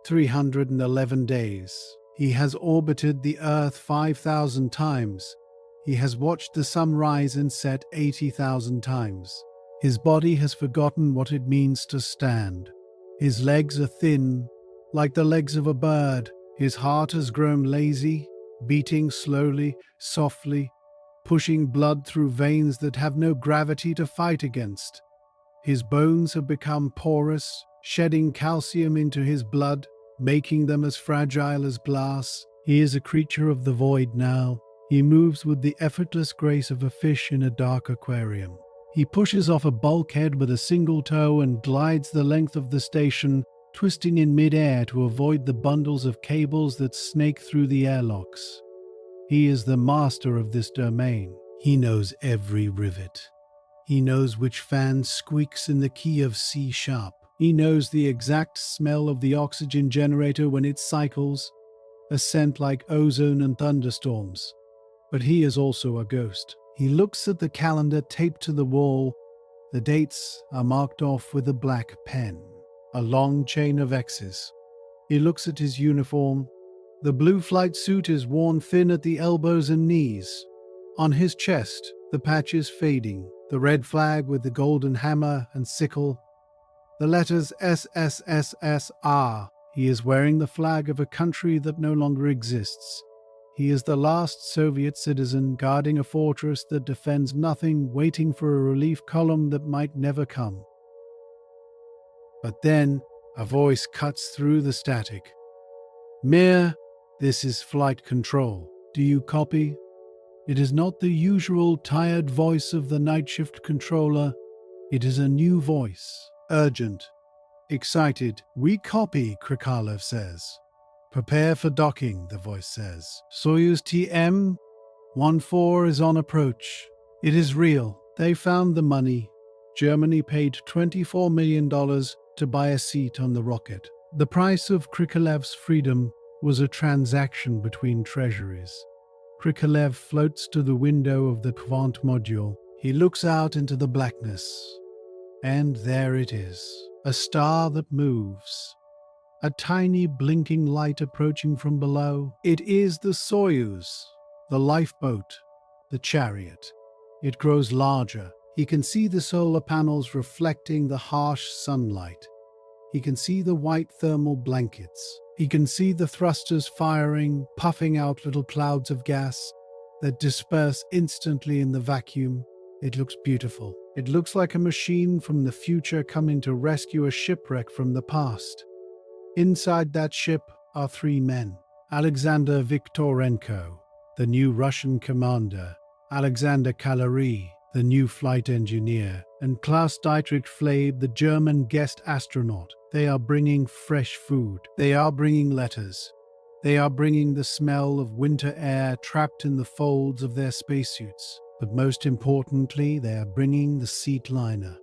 311 days. He has orbited the Earth 5,000 times. He has watched the sun rise and set 80,000 times. His body has forgotten what it means to stand. His legs are thin, like the legs of a bird. His heart has grown lazy, beating slowly, softly, pushing blood through veins that have no gravity to fight against. His bones have become porous, shedding calcium into his blood, making them as fragile as glass. He is a creature of the void now. He moves with the effortless grace of a fish in a dark aquarium. He pushes off a bulkhead with a single toe and glides the length of the station, twisting in midair to avoid the bundles of cables that snake through the airlocks. He is the master of this domain. He knows every rivet. He knows which fan squeaks in the key of C#. He knows the exact smell of the oxygen generator when it cycles, a scent like ozone and thunderstorms. But he is also a ghost. He looks at the calendar taped to the wall. The dates are marked off with a black pen, a long chain of X's. He looks at his uniform. The blue flight suit is worn thin at the elbows and knees. On his chest, the patch is fading. The red flag with the golden hammer and sickle. The letters SSSR. He is wearing the flag of a country that no longer exists. He is the last Soviet citizen guarding a fortress that defends nothing, waiting for a relief column that might never come. But then a voice cuts through the static. Mir, this is flight control. Do you copy? It is not the usual tired voice of the night shift controller. It is a new voice, urgent, excited. We copy, Krikalev says. Prepare for docking, the voice says. Soyuz TM-14 is on approach. It is real. They found the money. Germany paid $24 million to buy a seat on the rocket. The price of Krikalev's freedom was a transaction between treasuries. Krikalev floats to the window of the Quant module. He looks out into the blackness. And there it is, a star that moves. A tiny blinking light approaching from below. It is the Soyuz, the lifeboat, the chariot. It grows larger. He can see the solar panels reflecting the harsh sunlight. He can see the white thermal blankets. He can see the thrusters firing, puffing out little clouds of gas that disperse instantly in the vacuum. It looks beautiful. It looks like a machine from the future coming to rescue a shipwreck from the past. Inside that ship are three men. Alexander Viktorenko, the new Russian commander, Alexander Kalary, the new flight engineer, and Klaus Dietrich Flade, the German guest astronaut. They are bringing fresh food. They are bringing letters. They are bringing the smell of winter air trapped in the folds of their spacesuits. But most importantly, they are bringing the seat liner,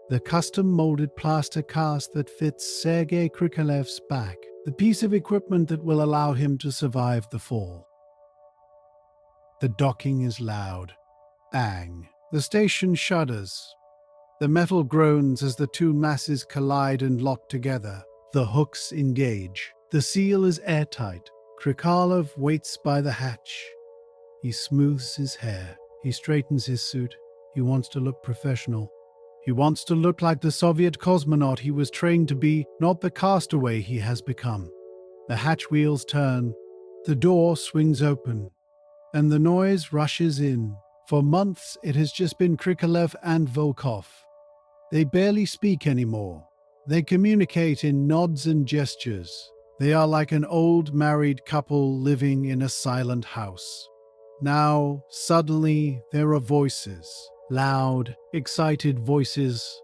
the custom-molded plaster cast that fits Sergei Krikalev's back, the piece of equipment that will allow him to survive the fall. The docking is loud. Bang. The station shudders. The metal groans as the two masses collide and lock together. The hooks engage. The seal is airtight. Krikalev waits by the hatch. He smooths his hair. He straightens his suit. He wants to look professional. He wants to look like the Soviet cosmonaut he was trained to be, not the castaway he has become. The hatch wheels turn. The door swings open. And the noise rushes in. For months, it has just been Krikalev and Volkov. They barely speak anymore. They communicate in nods and gestures. They are like an old married couple living in a silent house. Now, suddenly, there are voices. Loud, excited voices.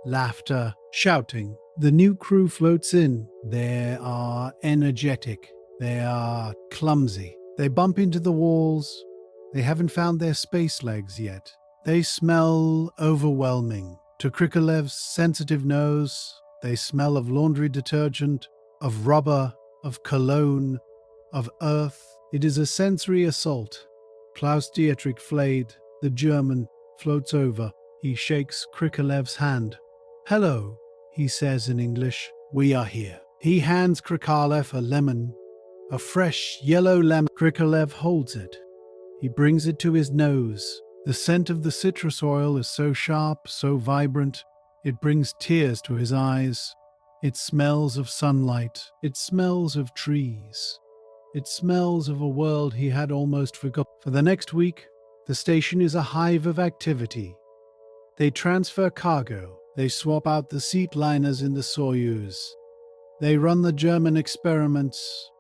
Laughter, shouting. The new crew floats in. They are energetic. They are clumsy. They bump into the walls. They haven't found their space legs yet. They smell overwhelming. To Krikalev's sensitive nose, they smell of laundry detergent, of rubber, of cologne, of earth. It is a sensory assault. Klaus Dietrich Flade, the German, floats over. He shakes Krikalev's hand. "Hello," he says in English. "We are here." He hands Krikalev a lemon, a fresh yellow lemon. Krikalev holds it. He brings it to his nose. The scent of the citrus oil is so sharp, so vibrant, it brings tears to his eyes. It smells of sunlight. It smells of trees. It smells of a world he had almost forgotten. For the next week, the station is a hive of activity. They transfer cargo. They swap out the seat liners in the Soyuz. They run the German experiments.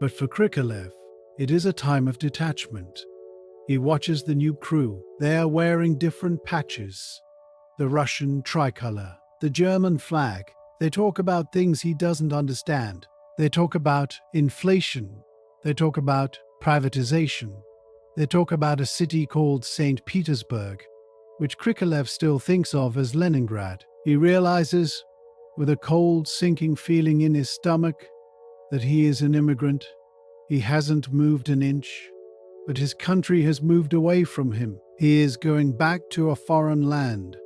But for Krikalev, it is a time of detachment. He watches the new crew. They are wearing different patches. The Russian tricolor, the German flag. They talk about things he doesn't understand. They talk about inflation. They talk about privatization. They talk about a city called St. Petersburg, which Krikalev still thinks of as Leningrad. He realizes, with a cold, sinking feeling in his stomach, that he is an immigrant. He hasn't moved an inch, but his country has moved away from him. He is going back to a foreign land,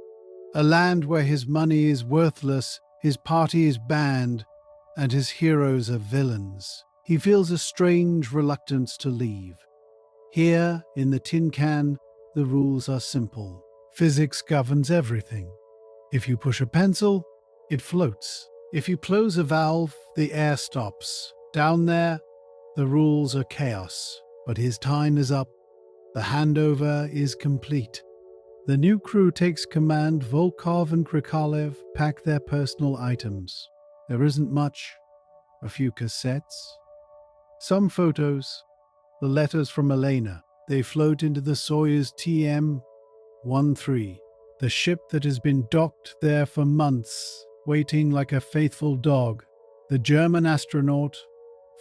a land where his money is worthless, his party is banned, and his heroes are villains. He feels a strange reluctance to leave. Here, in the tin can, the rules are simple. Physics governs everything. If you push a pencil, it floats. If you close a valve, the air stops. Down there, the rules are chaos. But his time is up. The handover is complete. The new crew takes command. Volkov and Krikalev pack their personal items. There isn't much. A few cassettes. Some photos. The letters from Elena. They float into the Soyuz TM-13, the ship that has been docked there for months, waiting like a faithful dog. The German astronaut,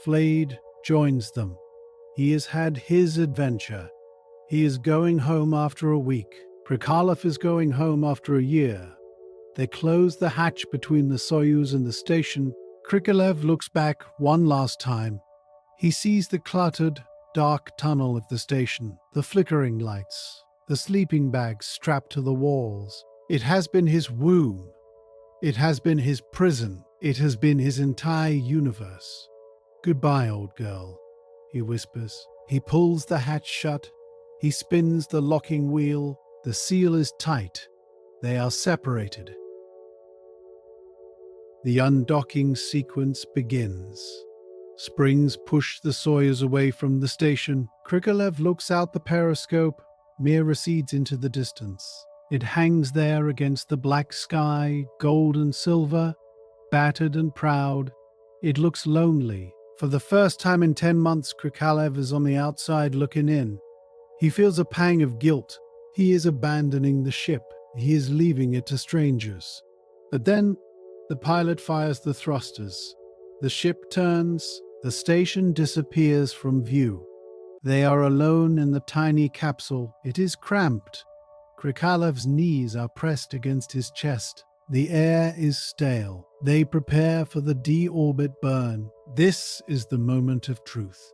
Flade, joins them. He has had his adventure. He is going home after a week. Krikalev is going home after a year. They close the hatch between the Soyuz and the station. Krikalev looks back one last time. He sees the cluttered, dark tunnel of the station, the flickering lights, the sleeping bags strapped to the walls. It has been his womb. It has been his prison. It has been his entire universe. "Goodbye, old girl," he whispers. He pulls the hatch shut. He spins the locking wheel. The seal is tight. They are separated. The undocking sequence begins. Springs push the Soyuz away from the station. Krikalev looks out the periscope. Mir recedes into the distance. It hangs there against the black sky, gold and silver, battered and proud. It looks lonely. For the first time in 10 months, Krikalev is on the outside looking in. He feels a pang of guilt. He is abandoning the ship. He is leaving it to strangers. But then, the pilot fires the thrusters. The ship turns. The station disappears from view. They are alone in the tiny capsule. It is cramped. Krikalev's knees are pressed against his chest. The air is stale. They prepare for the deorbit burn. This is the moment of truth.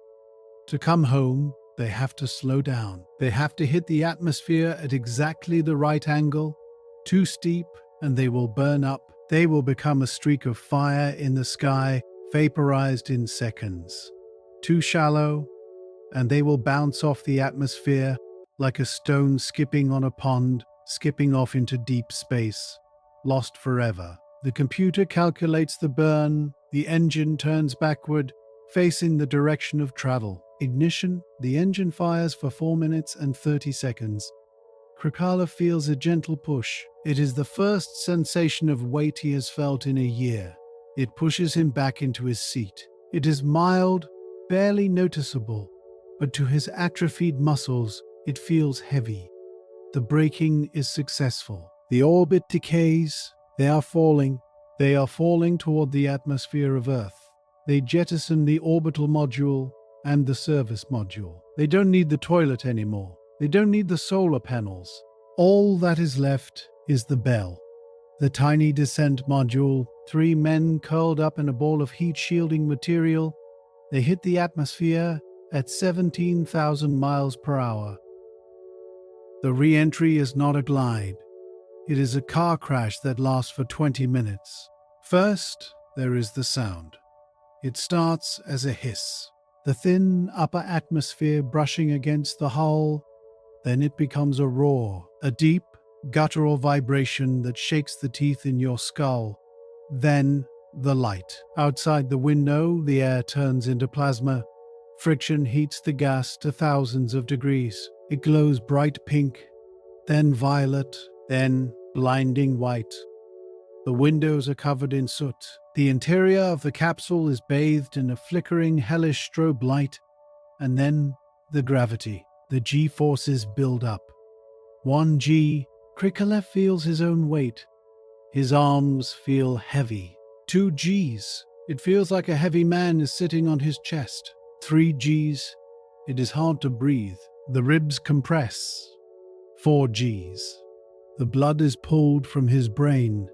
To come home, they have to slow down. They have to hit the atmosphere at exactly the right angle. Too steep, and they will burn up. They will become a streak of fire in the sky, vaporized in seconds. Too shallow, and they will bounce off the atmosphere like a stone skipping on a pond, skipping off into deep space, lost forever. The computer calculates the burn. The engine turns backward, facing the direction of travel. Ignition. The engine fires for 4 minutes and 30 seconds. Krikalev feels a gentle push. It is the first sensation of weight he has felt in a year. It pushes him back into his seat. It is mild, barely noticeable, but to his atrophied muscles, it feels heavy. The braking is successful. The orbit decays. They are falling. They are falling toward the atmosphere of Earth. They jettison the orbital module and the service module. They don't need the toilet anymore. They don't need the solar panels. All that is left is the bell. The tiny descent module, 3 men curled up in a ball of heat-shielding material. They hit the atmosphere at 17,000 miles per hour. The re-entry is not a glide. It is a car crash that lasts for 20 minutes. First, there is the sound. It starts as a hiss, the thin upper atmosphere brushing against the hull. Then it becomes a roar, a deep, guttural vibration that shakes the teeth in your skull. Then, the light. Outside the window, the air turns into plasma. Friction heats the gas to thousands of degrees. It glows bright pink, then violet, then blinding white. The windows are covered in soot. The interior of the capsule is bathed in a flickering, hellish strobe light. And then, the gravity. The G-forces build up. 1 G. Krikalev feels his own weight. His arms feel heavy. 2 Gs. It feels like a heavy man is sitting on his chest. 3 Gs. It is hard to breathe. The ribs compress. 4 Gs. The blood is pulled from his brain.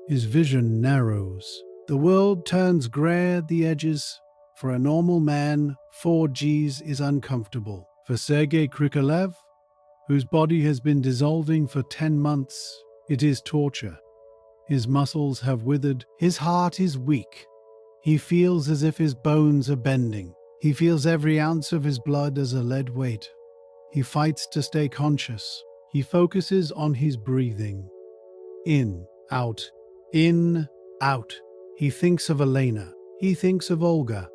His vision narrows. The world turns grey at the edges. For a normal man, 4 Gs is uncomfortable. For Sergei Krikalev, whose body has been dissolving for 10 months, it is torture. His muscles have withered. His heart is weak. He feels as if his bones are bending. He feels every ounce of his blood as a lead weight. He fights to stay conscious. He focuses on his breathing. In out, in, out. He thinks of Elena. He thinks of Olga.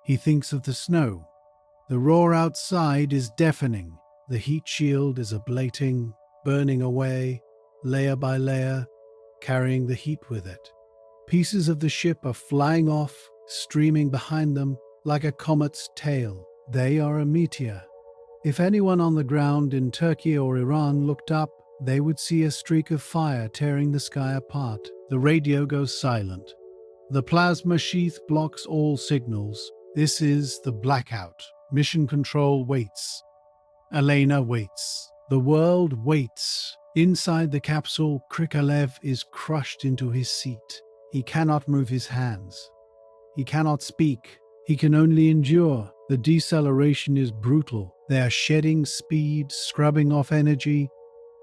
He thinks of the snow. The roar outside is deafening. The heat shield is ablating, burning away, layer by layer, carrying the heat with it. Pieces of the ship are flying off, streaming behind them like a comet's tail. They are a meteor. If anyone on the ground in Turkey or Iran looked up, they would see a streak of fire tearing the sky apart. The radio goes silent. The plasma sheath blocks all signals. This is the blackout. Mission Control waits. Elena waits. The world waits. Inside the capsule, Krikalev is crushed into his seat. He cannot move his hands. He cannot speak. He can only endure. The deceleration is brutal. They are shedding speed, scrubbing off energy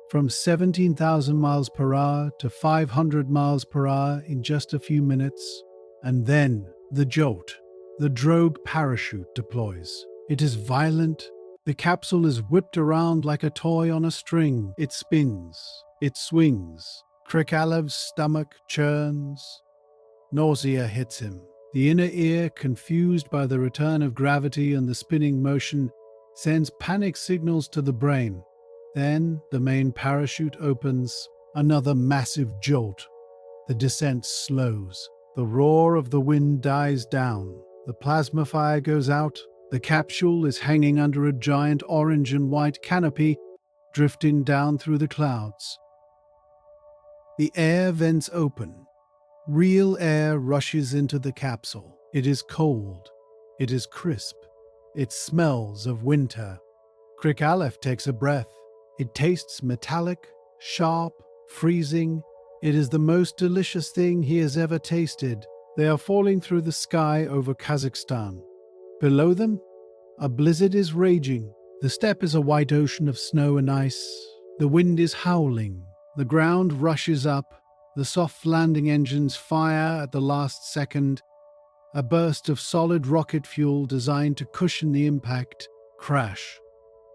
from 17,000 miles per hour to 500 miles per hour in just a few minutes. And then the jolt. The drogue parachute deploys. It is violent. The capsule is whipped around like a toy on a string. It spins. It swings. Krikalev's stomach churns. Nausea hits him. The inner ear, confused by the return of gravity and the spinning motion, sends panic signals to the brain. Then the main parachute opens. Another massive jolt. The descent slows. The roar of the wind dies down. The plasma fire goes out. The capsule is hanging under a giant orange and white canopy, drifting down through the clouds. The air vents open. Real air rushes into the capsule. It is cold. It is crisp. It smells of winter. Krikalev takes a breath. It tastes metallic, sharp, freezing. It is the most delicious thing he has ever tasted. They are falling through the sky over Kazakhstan. Below them, a blizzard is raging. The steppe is a white ocean of snow and ice. The wind is howling. The ground rushes up. The soft landing engines fire at the last second. A burst of solid rocket fuel designed to cushion the impact. Crash.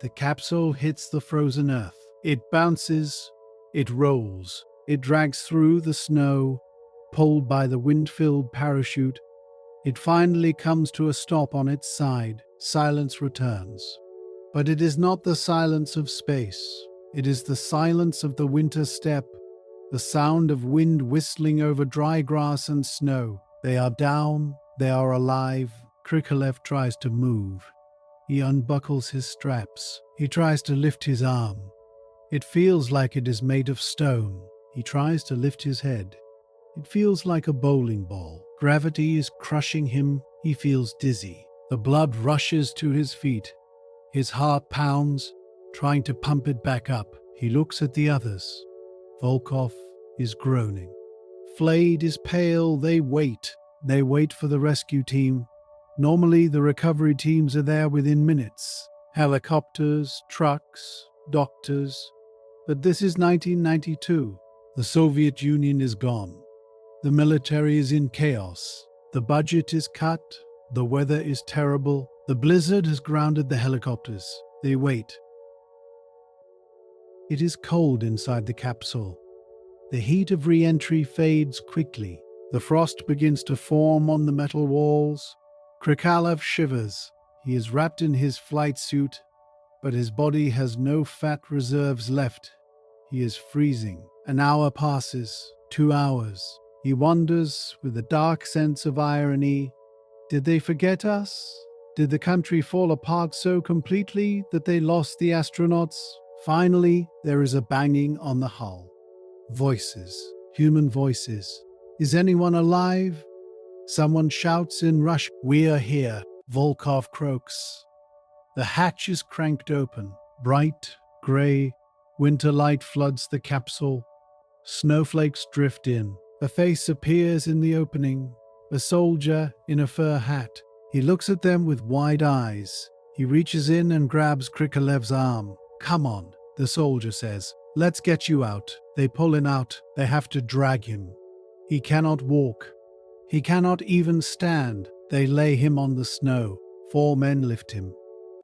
The capsule hits the frozen earth. It bounces. It rolls. It drags through the snow, pulled by the wind-filled parachute. It finally comes to a stop on its side. Silence returns. But it is not the silence of space. It is the silence of the winter steppe, the sound of wind whistling over dry grass and snow. They are down. They are alive. Krikalev tries to move. He unbuckles his straps. He tries to lift his arm. It feels like it is made of stone. He tries to lift his head. It feels like a bowling ball. Gravity is crushing him. He feels dizzy. The blood rushes to his feet. His heart pounds, trying to pump it back up. He looks at the others. Volkov is groaning. Flade is pale. They wait. They wait for the rescue team. Normally, the recovery teams are there within minutes. Helicopters, trucks, doctors. But this is 1992. The Soviet Union is gone. The military is in chaos. The budget is cut. The weather is terrible. The blizzard has grounded the helicopters. They wait. It is cold inside the capsule. The heat of re-entry fades quickly. The frost begins to form on the metal walls. Krikalev shivers. He is wrapped in his flight suit, but his body has no fat reserves left. He is freezing. An hour passes, 2 hours. He wonders with a dark sense of irony, did they forget us? Did the country fall apart so completely that they lost the astronauts? Finally, there is a banging on the hull. Voices, human voices. Is anyone alive? Someone shouts in Russian, "We are here," Volkov croaks. The hatch is cranked open. Bright, grey, winter light floods the capsule. Snowflakes drift in. A face appears in the opening. A soldier in a fur hat. He looks at them with wide eyes. He reaches in and grabs Krikalev's arm. "Come on," the soldier says. "Let's get you out." They pull him out. They have to drag him. He cannot walk. He cannot even stand. They lay him on the snow. 4 men lift him.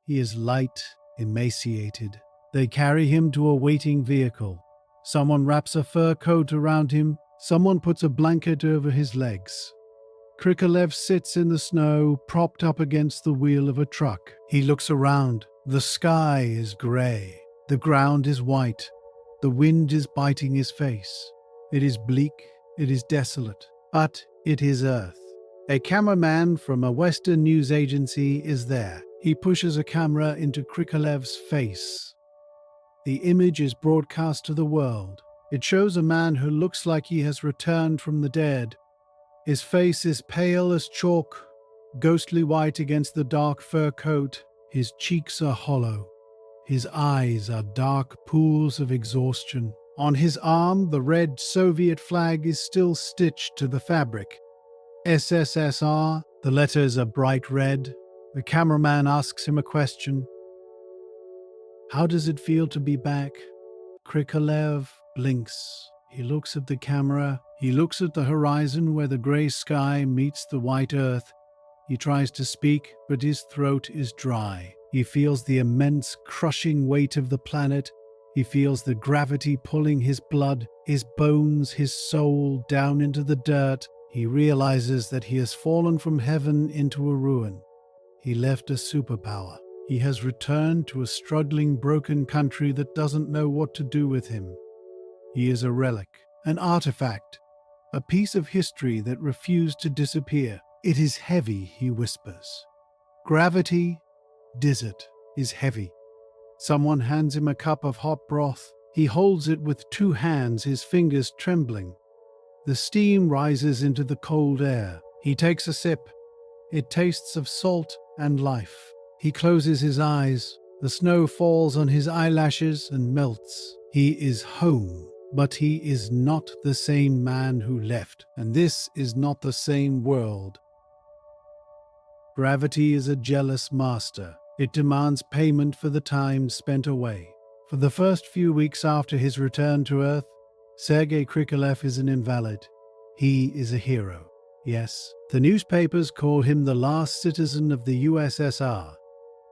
He is light, emaciated. They carry him to a waiting vehicle. Someone wraps a fur coat around him. Someone puts a blanket over his legs. Krikalev sits in the snow, propped up against the wheel of a truck. He looks around. The sky is grey. The ground is white. The wind is biting his face. It is bleak. It is desolate. But it is Earth. A cameraman from a Western news agency is there. He pushes a camera into Krikalev's face. The image is broadcast to the world. It shows a man who looks like he has returned from the dead. His face is pale as chalk, ghostly white against the dark fur coat. His cheeks are hollow. His eyes are dark pools of exhaustion. On his arm, the red Soviet flag is still stitched to the fabric. USSR, the letters are bright red. The cameraman asks him a question. How does it feel to be back? Krikalev blinks. He looks at the camera. He looks at the horizon where the grey sky meets the white earth. He tries to speak, but his throat is dry. He feels the immense, crushing weight of the planet. He feels the gravity pulling his blood, his bones, his soul down into the dirt. He realizes that he has fallen from heaven into a ruin. He left a superpower. He has returned to a struggling, broken country that doesn't know what to do with him. He is a relic, an artifact, a piece of history that refused to disappear. It is heavy, he whispers. Gravity, desert, is heavy. Someone hands him a cup of hot broth. He holds it with two hands, his fingers trembling. The steam rises into the cold air. He takes a sip. It tastes of salt and life. He closes his eyes. The snow falls on his eyelashes and melts. He is home, but he is not the same man who left, and this is not the same world. Gravity is a jealous master. It demands payment for the time spent away. For the first few weeks after his return to Earth, Sergei Krikalev is an invalid. He is a hero. Yes, the newspapers call him the last citizen of the USSR.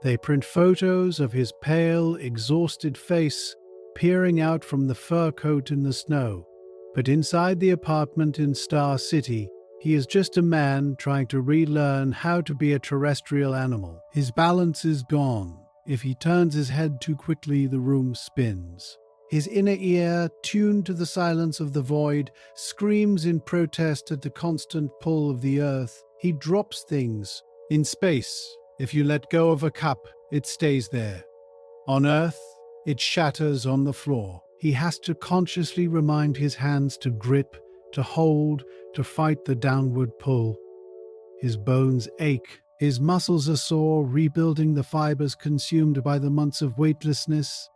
They print photos of his pale, exhausted face peering out from the fur coat in the snow. But inside the apartment in Star City, he is just a man trying to relearn how to be a terrestrial animal. His balance is gone. If he turns his head too quickly, the room spins. His inner ear, tuned to the silence of the void, screams in protest at the constant pull of the earth. He drops things. In space, if you let go of a cup, it stays there. On Earth, it shatters on the floor. He has to consciously remind his hands to grip, to hold, to fight the downward pull. His bones ache. His muscles are sore, rebuilding the fibers consumed by the months of weightlessness.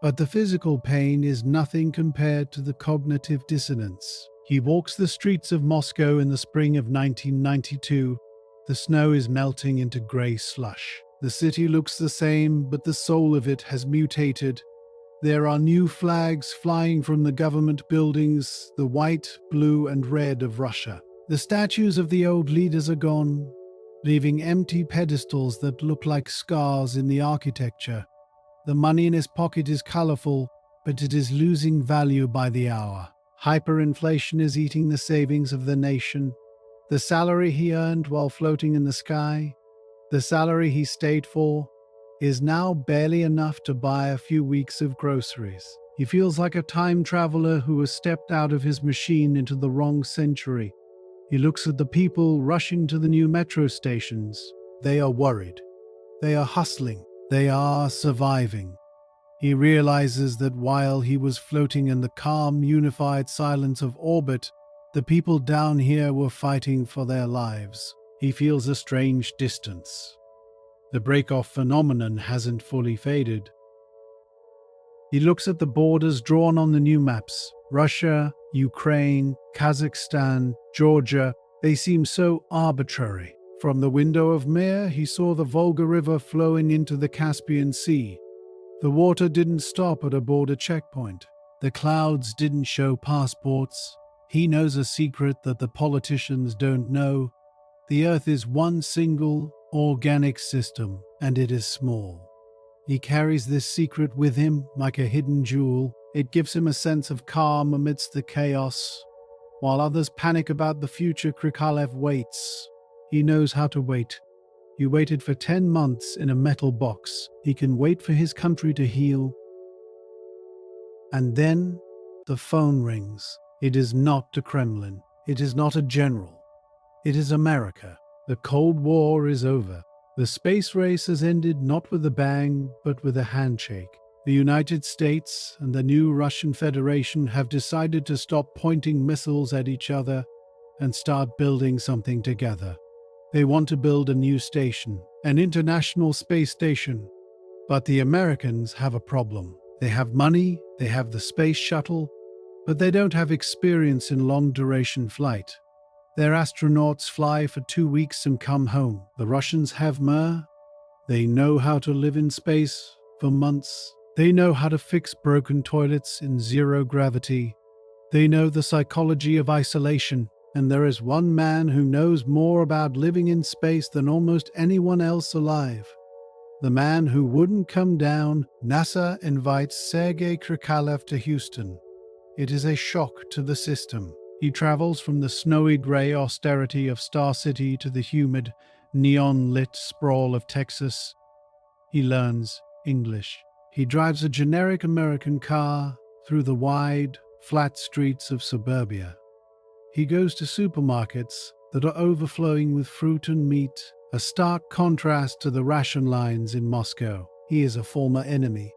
But the physical pain is nothing compared to the cognitive dissonance. He walks the streets of Moscow in the spring of 1992. The snow is melting into grey slush. The city looks the same, but the soul of it has mutated. There are new flags flying from the government buildings, the white, blue, and red of Russia. The statues of the old leaders are gone, leaving empty pedestals that look like scars in the architecture. The money in his pocket is colorful, but it is losing value by the hour. Hyperinflation is eating the savings of the nation. The salary he earned while floating in the sky, the salary he stayed for, is now barely enough to buy a few weeks of groceries. He feels like a time traveler who has stepped out of his machine into the wrong century. He looks at the people rushing to the new metro stations. They are worried. They are hustling. They are surviving. He realizes that while he was floating in the calm, unified silence of orbit, the people down here were fighting for their lives. He feels a strange distance. The break-off phenomenon hasn't fully faded. He looks at the borders drawn on the new maps. Russia, Ukraine, Kazakhstan, Georgia. They seem so arbitrary. From the window of Mir, he saw the Volga River flowing into the Caspian Sea. The water didn't stop at a border checkpoint. The clouds didn't show passports. He knows a secret that the politicians don't know. The Earth is one single, organic system, and it is small. He carries this secret with him like a hidden jewel. It gives him a sense of calm amidst the chaos. While others panic about the future, Krikalev waits. He knows how to wait. He waited for 10 months in a metal box. He can wait for his country to heal. And then the phone rings. It is not the Kremlin. It is not a general. It is America. The Cold War is over. The space race has ended not with a bang, but with a handshake. The United States and the new Russian Federation have decided to stop pointing missiles at each other and start building something together. They want to build a new station, an international space station. But the Americans have a problem. They have money, they have the space shuttle, but they don't have experience in long-duration flight. Their astronauts fly for 2 weeks and come home. The Russians have Mir. They know how to live in space for months. They know how to fix broken toilets in zero gravity. They know the psychology of isolation. And there is one man who knows more about living in space than almost anyone else alive. The man who wouldn't come down. NASA invites Sergei Krikalev to Houston. It is a shock to the system. He travels from the snowy gray austerity of Star City to the humid, neon-lit sprawl of Texas. He learns English. He drives a generic American car through the wide, flat streets of suburbia. He goes to supermarkets that are overflowing with fruit and meat, a stark contrast to the ration lines in Moscow. He is a former enemy.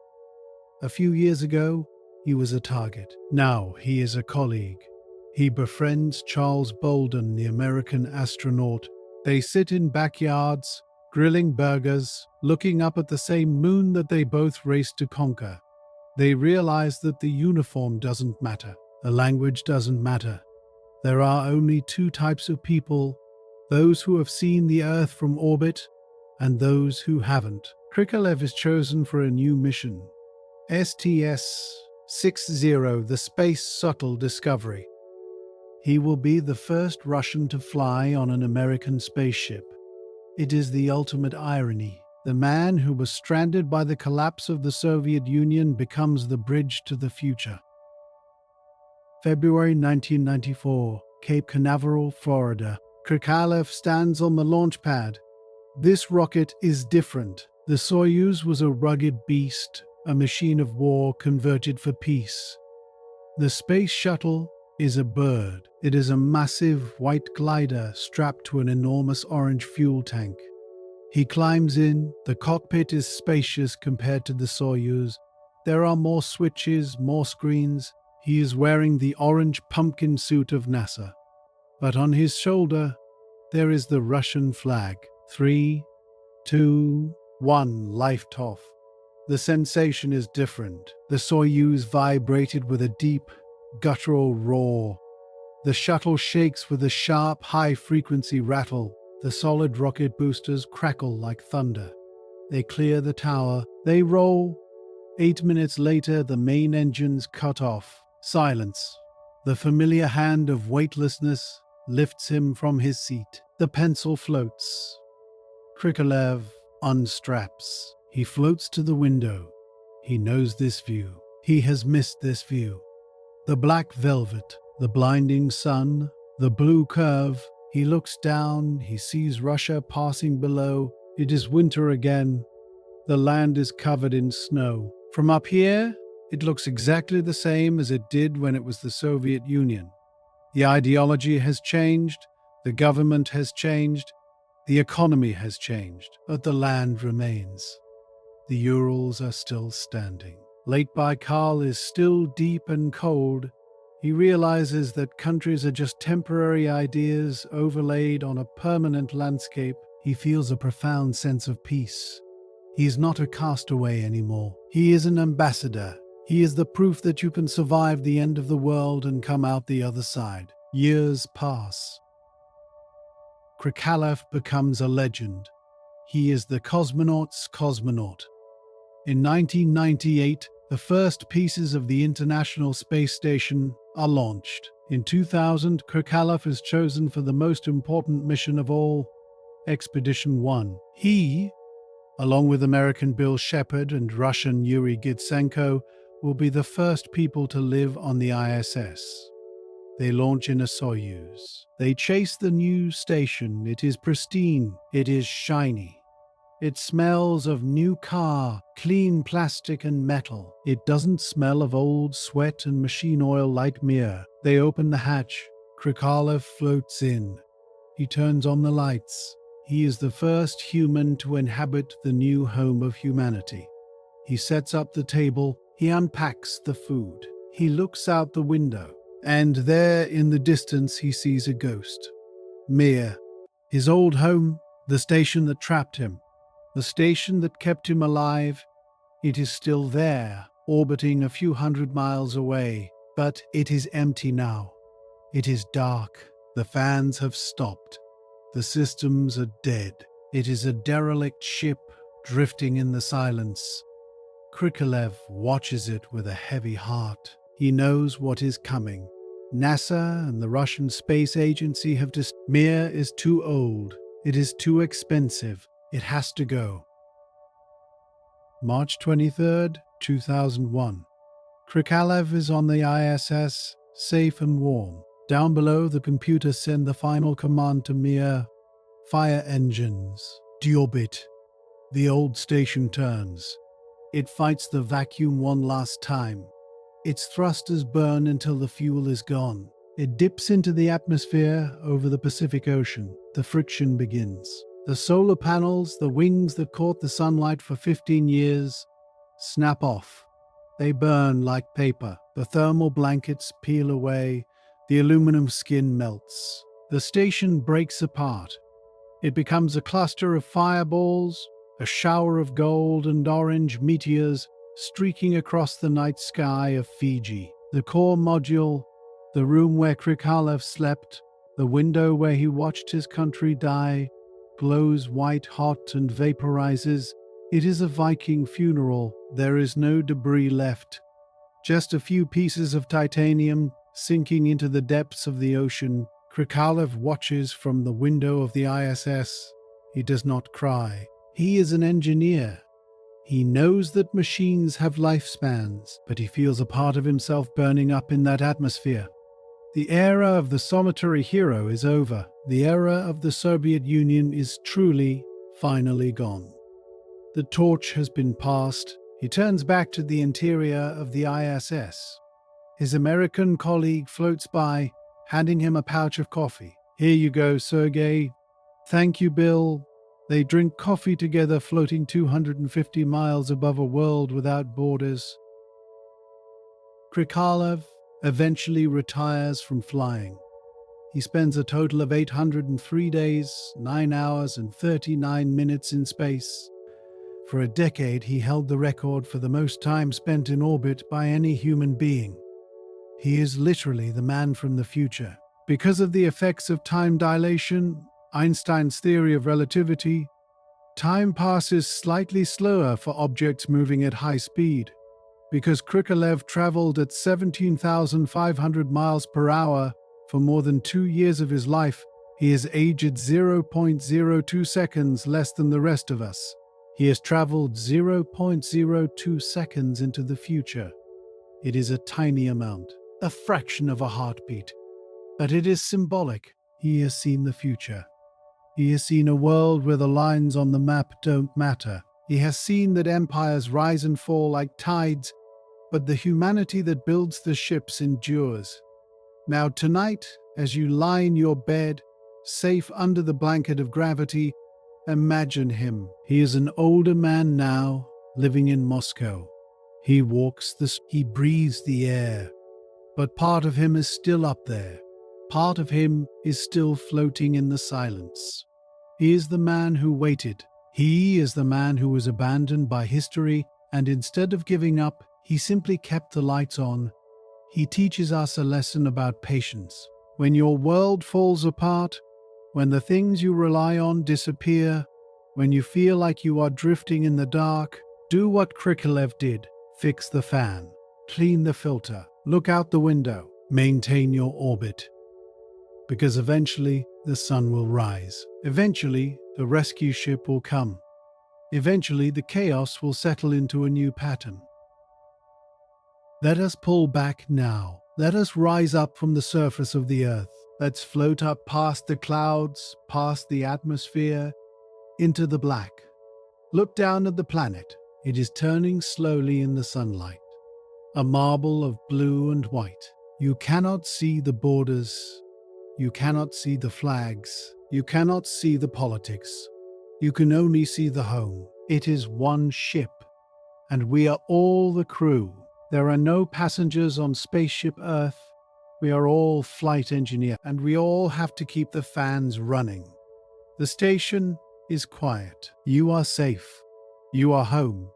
A few years ago, he was a target. Now he is a colleague. He befriends Charles Bolden, the American astronaut. They sit in backyards, grilling burgers, looking up at the same moon that they both raced to conquer. They realize that the uniform doesn't matter. The language doesn't matter. There are only two types of people, those who have seen the Earth from orbit and those who haven't. Krikalev is chosen for a new mission. STS-60, the Space Shuttle Discovery. He will be the first Russian to fly on an American spaceship. It is the ultimate irony. The man who was stranded by the collapse of the Soviet Union becomes the bridge to the future. February 1994, Cape Canaveral, Florida. Krikalev stands on the launch pad. This rocket is different. The Soyuz was a rugged beast, a machine of war converted for peace. The space shuttle is a bird. It is a massive white glider strapped to an enormous orange fuel tank. He climbs in. The cockpit is spacious compared to the Soyuz. There are more switches, more screens. He is wearing the orange pumpkin suit of NASA. But on his shoulder, there is the Russian flag. 3, 2, 1, liftoff. The sensation is different. The Soyuz vibrated with a deep, guttural roar. The shuttle shakes with a sharp, high-frequency rattle. The solid rocket boosters crackle like thunder. They clear the tower. They roll. 8 minutes later, the main engines cut off. Silence. The familiar hand of weightlessness lifts him from his seat. The pencil floats. Krikalev unstraps. He floats to the window. He knows this view. He has missed this view. The black velvet, the blinding sun, the blue curve. He looks down. He sees Russia passing below. It is winter again. The land is covered in snow. From up here, it looks exactly the same as it did when it was the Soviet Union. The ideology has changed, the government has changed, the economy has changed, but the land remains. The Urals are still standing. Late Baikal is still deep and cold. He realizes that countries are just temporary ideas overlaid on a permanent landscape. He feels a profound sense of peace. He is not a castaway anymore. He is an ambassador. He is the proof that you can survive the end of the world and come out the other side. Years pass. Krikalev becomes a legend. He is the cosmonaut's cosmonaut. In 1998, the first pieces of the International Space Station are launched. In 2000, Krikalev is chosen for the most important mission of all, Expedition 1. He, along with American Bill Shepard and Russian Yuri Gitsenko, will be the first people to live on the ISS. They launch in a Soyuz. They chase the new station. It is pristine. It is shiny. It smells of new car, clean plastic and metal. It doesn't smell of old sweat and machine oil like Mir. They open the hatch. Krikalev floats in. He turns on the lights. He is the first human to inhabit the new home of humanity. He sets up the table. He unpacks the food. He looks out the window. And there in the distance he sees a ghost. Mir. His old home, the station that trapped him. The station that kept him alive. It is still there, orbiting a few hundred miles away, but it is empty now. It is dark. The fans have stopped. The systems are dead. It is a derelict ship drifting in the silence. Krikalev watches it with a heavy heart. He knows what is coming. NASA and the Russian Space Agency have Mir is too old. It is too expensive. It has to go. March 23rd, 2001. Krikalev is on the ISS, safe and warm. Down below, the computers send the final command to Mir. Fire engines. Deorbit. The old station turns. It fights the vacuum one last time. Its thrusters burn until the fuel is gone. It dips into the atmosphere over the Pacific Ocean. The friction begins. The solar panels, the wings that caught the sunlight for 15 years, snap off. They burn like paper. The thermal blankets peel away. The aluminum skin melts. The station breaks apart. It becomes a cluster of fireballs, a shower of gold and orange meteors streaking across the night sky of Fiji. The core module, the room where Krikalev slept, the window where he watched his country die, glows white hot and vaporizes. It is a Viking funeral. There is no debris left. Just a few pieces of titanium sinking into the depths of the ocean. Krikalev watches from the window of the ISS. He does not cry. He is an engineer. He knows that machines have lifespans, but he feels a part of himself burning up in that atmosphere. The era of the solitary hero is over. The era of the Soviet Union is truly, finally gone. The torch has been passed. He turns back to the interior of the ISS. His American colleague floats by, handing him a pouch of coffee. "Here you go, Sergei." "Thank you, Bill." They drink coffee together, floating 250 miles above a world without borders. Krikalev eventually retires from flying. He spends a total of 803 days, 9 hours and 39 minutes in space. For a decade, he held the record for the most time spent in orbit by any human being. He is literally the man from the future. Because of the effects of time dilation, Einstein's theory of relativity, time passes slightly slower for objects moving at high speed. Because Krikalev traveled at 17,500 miles per hour for more than 2 years of his life, he is aged 0.02 seconds less than the rest of us. He has traveled 0.02 seconds into the future. It is a tiny amount, a fraction of a heartbeat. But it is symbolic. He has seen the future. He has seen a world where the lines on the map don't matter. He has seen that empires rise and fall like tides, but the humanity that builds the ships endures. Now tonight, as you lie in your bed, safe under the blanket of gravity, imagine him. He is an older man now, living in Moscow. He walks he breathes the air. But part of him is still up there. Part of him is still floating in the silence. He is the man who waited. He is the man who was abandoned by history, and instead of giving up, he simply kept the lights on. He teaches us a lesson about patience. When your world falls apart, when the things you rely on disappear, when you feel like you are drifting in the dark, do what Krikalev did. Fix the fan, clean the filter, look out the window, maintain your orbit. Because eventually the sun will rise. Eventually the rescue ship will come. Eventually the chaos will settle into a new pattern. Let us pull back now. Let us rise up from the surface of the earth. Let's float up past the clouds, past the atmosphere, into the black. Look down at the planet. It is turning slowly in the sunlight, a marble of blue and white. You cannot see the borders. You cannot see the flags. You cannot see the politics. You can only see the home. It is one ship, and we are all the crew. There are no passengers on Spaceship Earth. We are all flight engineers, and we all have to keep the fans running. The station is quiet. You are safe. You are home.